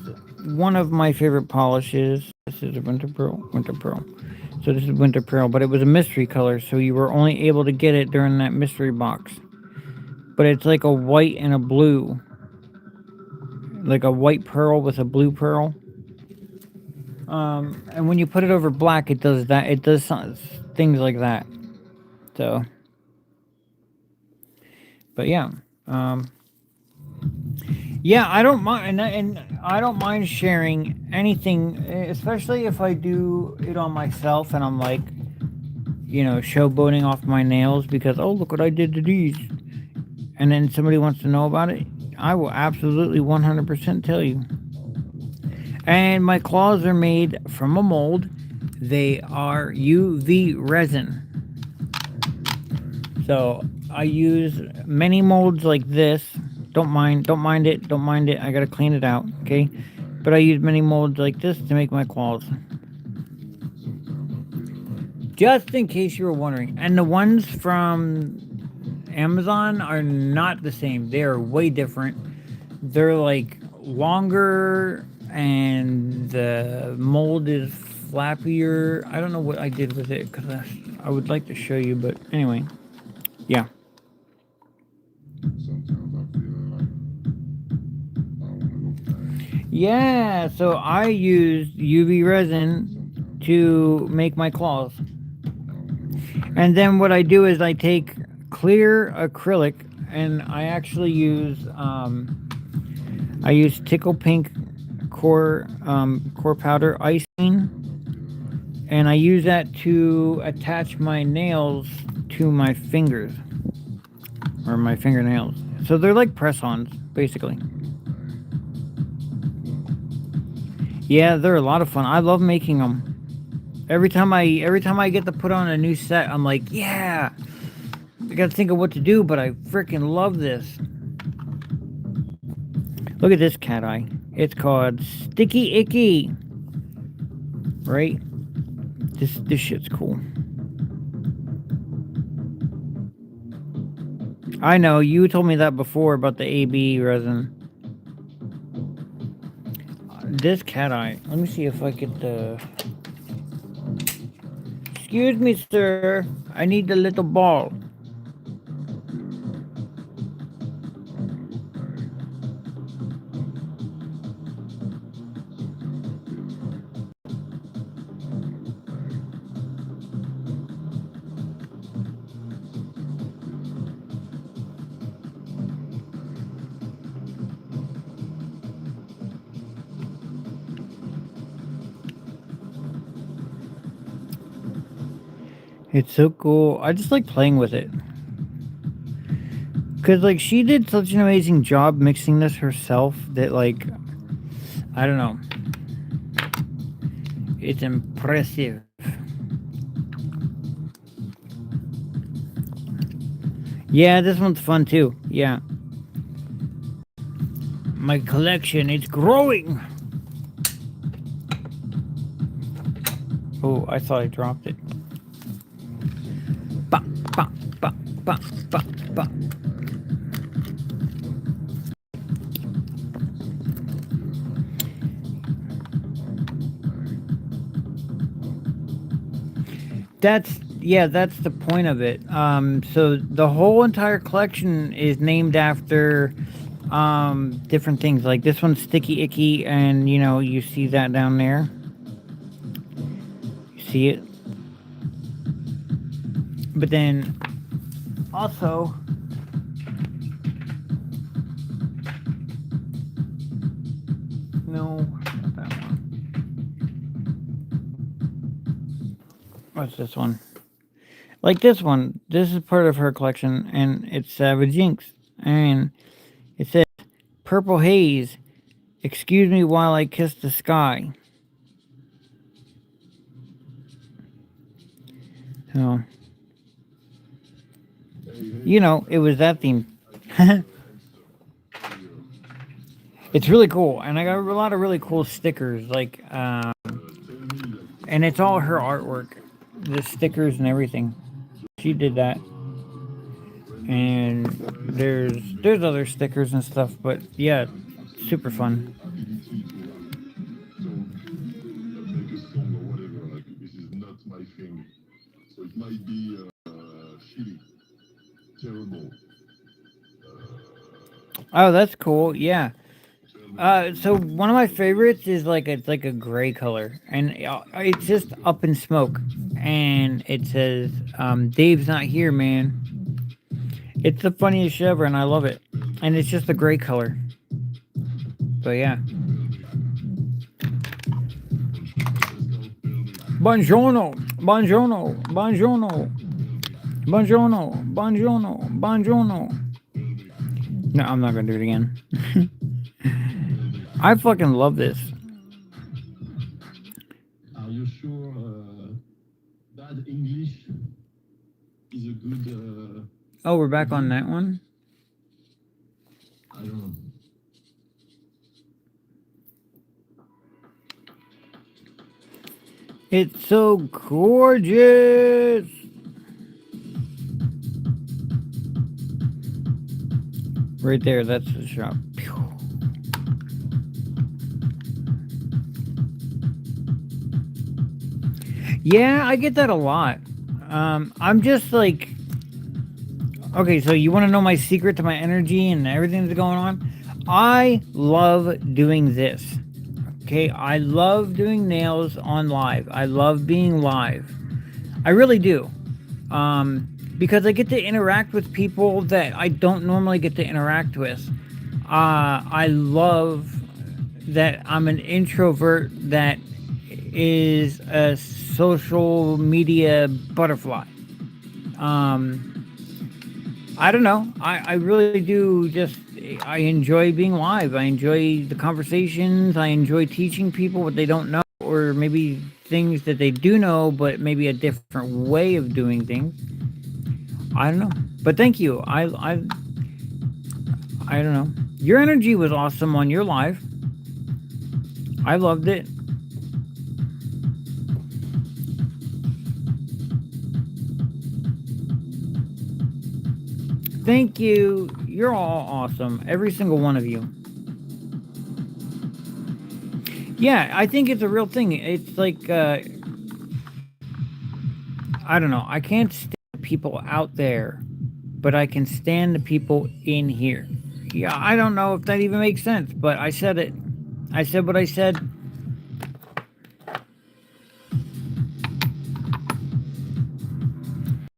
Speaker 1: one of my favorite polishes. This is a Winter Pearl. Winter Pearl. So this is Winter Pearl, but it was a mystery color, so you were only able to get it during that mystery box. But it's like a white and a blue. Like a white pearl with a blue pearl. And when you put it over black, it does that. It does things like that. So, but yeah, yeah, I don't mind, and I don't mind sharing anything, especially if I do it on myself, and I'm like, showboating off my nails because oh look what I did to these, and then somebody wants to know about it. I will absolutely 100% tell you. And my claws are made from a mold. They are UV resin. So I use many molds like this. Don't mind it. I gotta clean it out, okay? But I use many molds like this to make my claws. Just in case you were wondering. And the ones from Amazon are not the same. They are way different. They're like longer and the mold is flappier. I don't know what I did with it because I would like to show you, but anyway, yeah. Yeah, so I used UV resin to make my claws. And then what I do is I take clear acrylic and I actually use Tickle Pink core powder icing, and I use that to attach my nails to my fingers or my fingernails. So they're like press-ons basically. Yeah, they're a lot of fun. I love making them. Every time I get to put on a new set, I'm like, yeah. I gotta think of what to do, but I freaking love this. Look at this cat eye. It's called Sticky Icky. Right? This shit's cool. I know, you told me that before about the AB resin. This cat eye. Let me see if I get the... Excuse me, sir. I need the little ball. It's so cool. I just like playing with it. Because, like, she did such an amazing job mixing this herself that, like, I don't know. It's impressive. Yeah, this one's fun too. Yeah. my collection. It's growing. Oh, I thought I dropped it. Ba, ba, ba, ba, ba, ba. That's the point of it. So the whole entire collection is named after different things. Like this one's Sticky Icky, and you see that down there. You see it? But then also no, not that one. What's this one? Like this one, this is part of her collection, and it's Savage Jinx, and it says, "Purple haze, excuse me while I kiss the sky." So, it was that theme. It's really cool, and I got a lot of really cool stickers, like, and it's all her artwork, the stickers and everything. She did that. And there's other stickers and stuff, but yeah, super fun.
Speaker 2: ability to make a song or whatever. Like this is not my thing, so it might be shitty, terrible.
Speaker 1: Oh, that's cool. Yeah. So one of my favorites is it's like a gray color, and it's just Up in Smoke, and it says, "Dave's not here, man." It's the funniest shit ever, and I love it. And it's just a gray color. So yeah. Buongiorno, buongiorno, buongiorno, buongiorno, buongiorno, buongiorno. No, I'm not gonna do it again. I fucking love this.
Speaker 2: Are you sure bad English is a good?
Speaker 1: Oh, we're back on that one?
Speaker 2: I don't know.
Speaker 1: It's so gorgeous. Right there, that's the shop. Pew. Yeah, I get that a lot. I'm just like, okay, so you want to know my secret to my energy and everything that's going on? I love doing this. Okay, I love doing nails on live. I love being live. I really do. Because I get to interact with people that I don't normally get to interact with. I love that I'm an introvert that is a social media butterfly. I don't know. I really do I enjoy being live. I enjoy the conversations. I enjoy teaching people what they don't know, or maybe things that they do know, but maybe a different way of doing things. I don't know. But thank you. I don't know. Your energy was awesome on your live. I loved it. Thank you. You're all awesome. Every single one of you. Yeah, I think it's a real thing. It's like, I don't know. I can't stand people out there, but I can stand the people in here. Yeah, I don't know if that even makes sense, but I said it. I said what I said.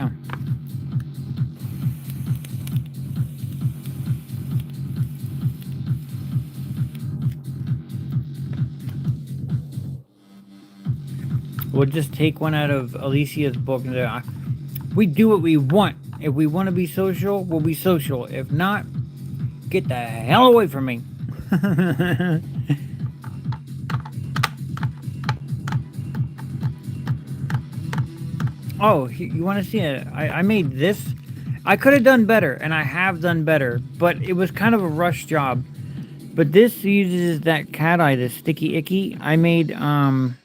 Speaker 1: Yeah. We'll just take one out of Alicia's book and say, we do what we want. If we want to be social, we'll be social. If not, get the hell away from me. Oh, you want to see it? I made this. I could have done better, and I have done better, but it was kind of a rush job. But this uses that cat eye, the sticky icky. I made little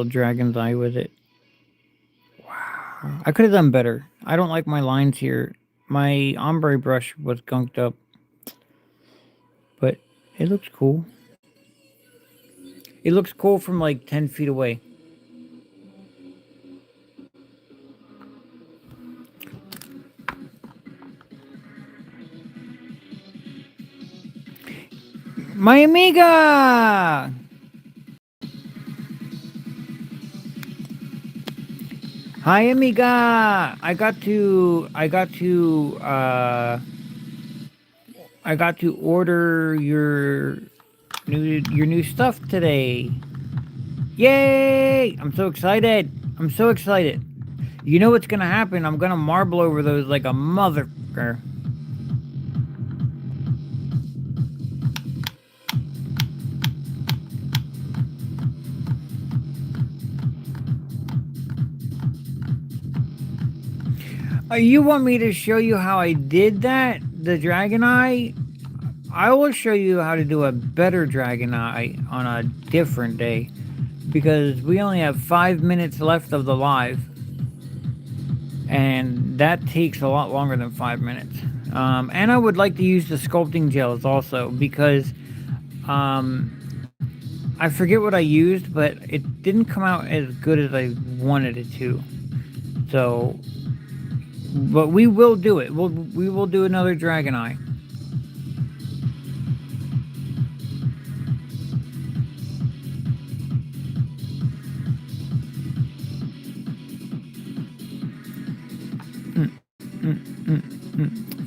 Speaker 1: dragon's eye with it. Wow. I could have done better. I don't like my lines here. My ombre brush was gunked up. But it looks cool. It looks cool from like 10 feet away. My amiga! Hi amiga! I got to order your new stuff today. Yay! I'm so excited. I'm so excited. You know what's gonna happen? I'm gonna marble over those like a motherfucker. You want me to show you how I did that? The dragon eye? I will show you how to do a better dragon eye on a different day. Because we only have 5 minutes left of the live. And that takes a lot longer than 5 minutes. And I would like to use the sculpting gels also. Because I forget what I used, but it didn't come out as good as I wanted it to. So... But we will do it. We will do another dragon eye.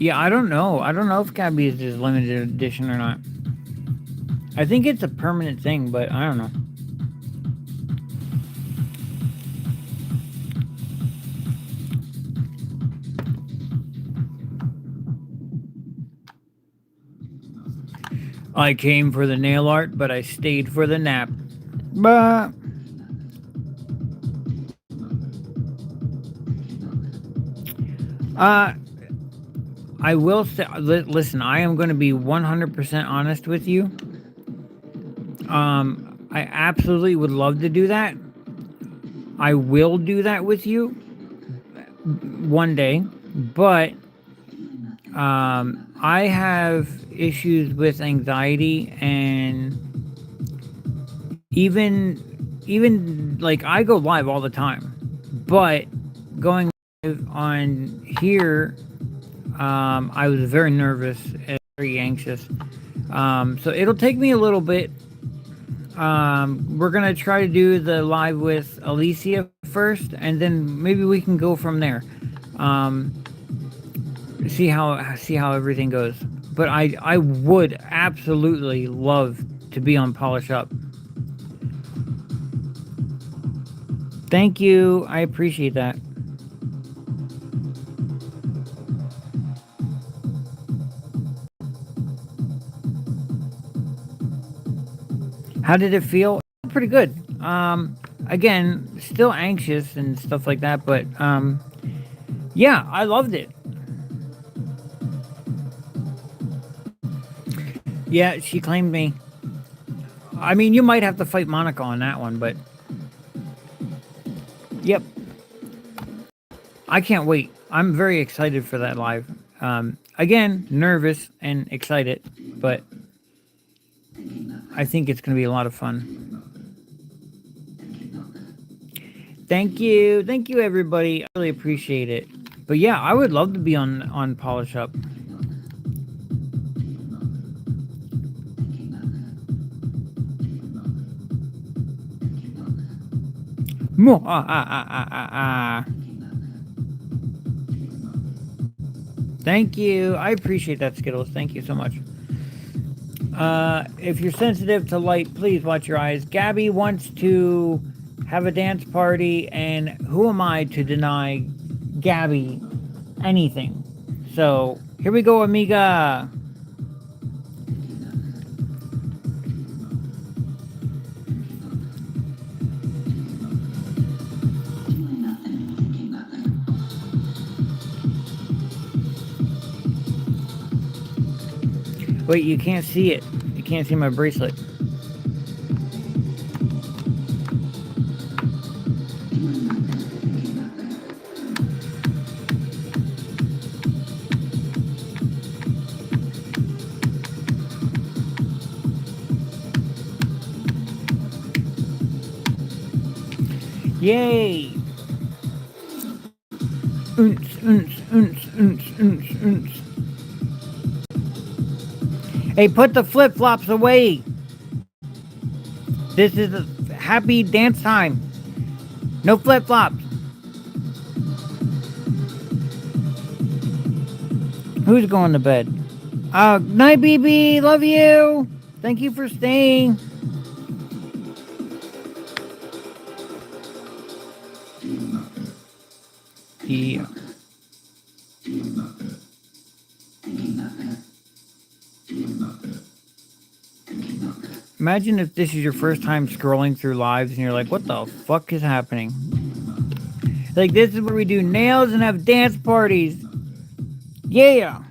Speaker 1: Yeah, I don't know. I don't know if Gabby is just limited edition or not. I think it's a permanent thing, but I don't know. I came for the nail art, but I stayed for the nap. Bah. I will say, listen, I am going to be 100% honest with you. I absolutely would love to do that. I will do that with you one day, but I have issues with anxiety, and even like I go live all the time, but going live on here, I was very nervous and very anxious. So it'll take me a little bit. We're gonna try to do the live with Alicia first, and then maybe we can go from there. See how everything goes. But I would absolutely love to be on Polish Up. Thank you. I appreciate that. How did it feel? Pretty good. Again, still anxious and stuff like that, but yeah, I loved it. Yeah, she claimed me. I mean, you might have to fight Monica on that one, but... Yep. I can't wait. I'm very excited for that live. Again, nervous and excited, but... I think it's going to be a lot of fun. Thank you. Thank you, everybody. I really appreciate it. But yeah, I would love to be on Polish Up. Thank you. I appreciate that, Skittles. Thank you so much. If you're sensitive to light, please watch your eyes. Gabby wants to have a dance party, and who am I to deny Gabby anything? So, here we go, amiga. Wait, you can't see it. You can't see my bracelet. Yay! Oons, oons, oons, oons, oons, oons. Hey, put the flip-flops away! This is a happy dance time. No flip-flops. Who's going to bed? Night, BB. Love you. Thank you for staying. Yeah. Imagine if this is your first time scrolling through lives and you're like, what the fuck is happening? Like, this is where we do nails and have dance parties. Yeah.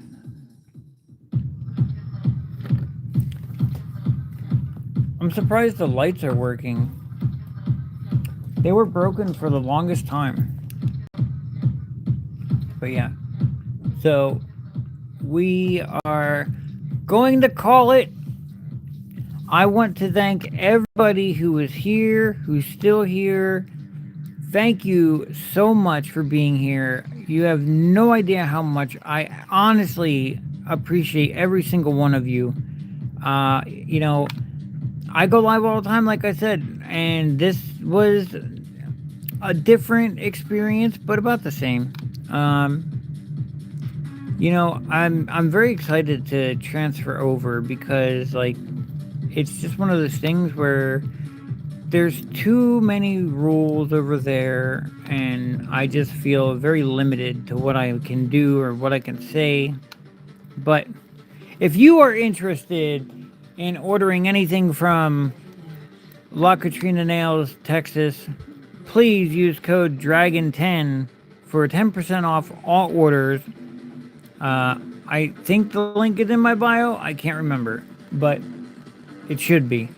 Speaker 1: I'm surprised the lights are working. They were broken for the longest time. But yeah. So, we are going to call it. I want to thank everybody who was here, who's still here. Thank you so much for being here. You have no idea how much I honestly appreciate every single one of you. You know, I go live all the time, like I said, and this was a different experience, but about the same. You know, I'm very excited to transfer over because, like, it's just one of those things where there's too many rules over there, and I just feel very limited to what I can do or what I can say. But if you are interested in ordering anything from La Katrina Nails, Texas, please use code DRAGON10 for 10% off all orders. I think the link is in my bio. I can't remember, but it should be.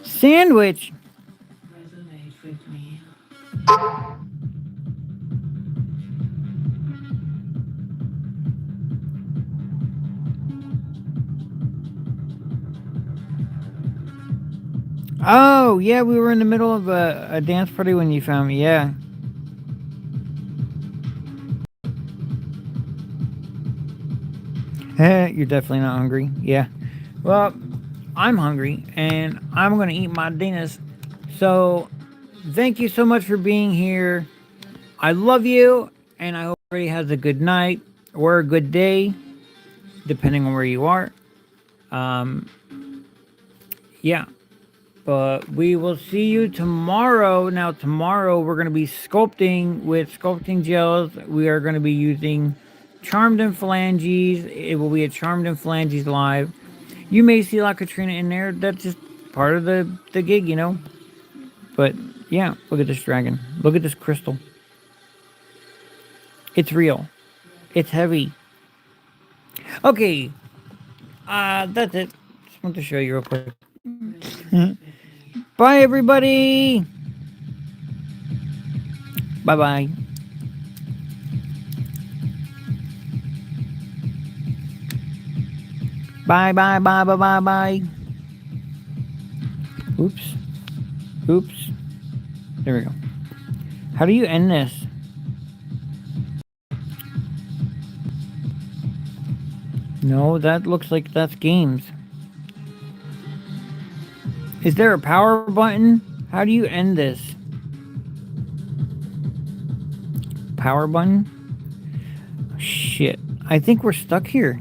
Speaker 1: Sandwich.
Speaker 4: Resonate with me.
Speaker 1: Oh, yeah, we were in the middle of a dance party when you found me, yeah. You're definitely not hungry, yeah. Well, I'm hungry, and I'm going to eat my dinner. So, thank you so much for being here. I love you, and I hope everybody has a good night or a good day, depending on where you are. Yeah. But we will see you tomorrow. Now, tomorrow we're going to be sculpting with sculpting gels. We are going to be using Charmed and Phalanges. It will be a Charmed and Phalanges live. You may see La Katrina in there. That's just part of the gig, you know. But yeah, look at this dragon. Look at this crystal. It's real. It's heavy. Okay. That's it. Just want to show you real quick. Bye, everybody. Bye-bye. Bye, bye, bye, bye, bye, bye. Oops. Oops. There we go. How do you end this? No, that looks like that's games. Is there a power button? How do you end this? Power button? Shit. I think we're stuck here.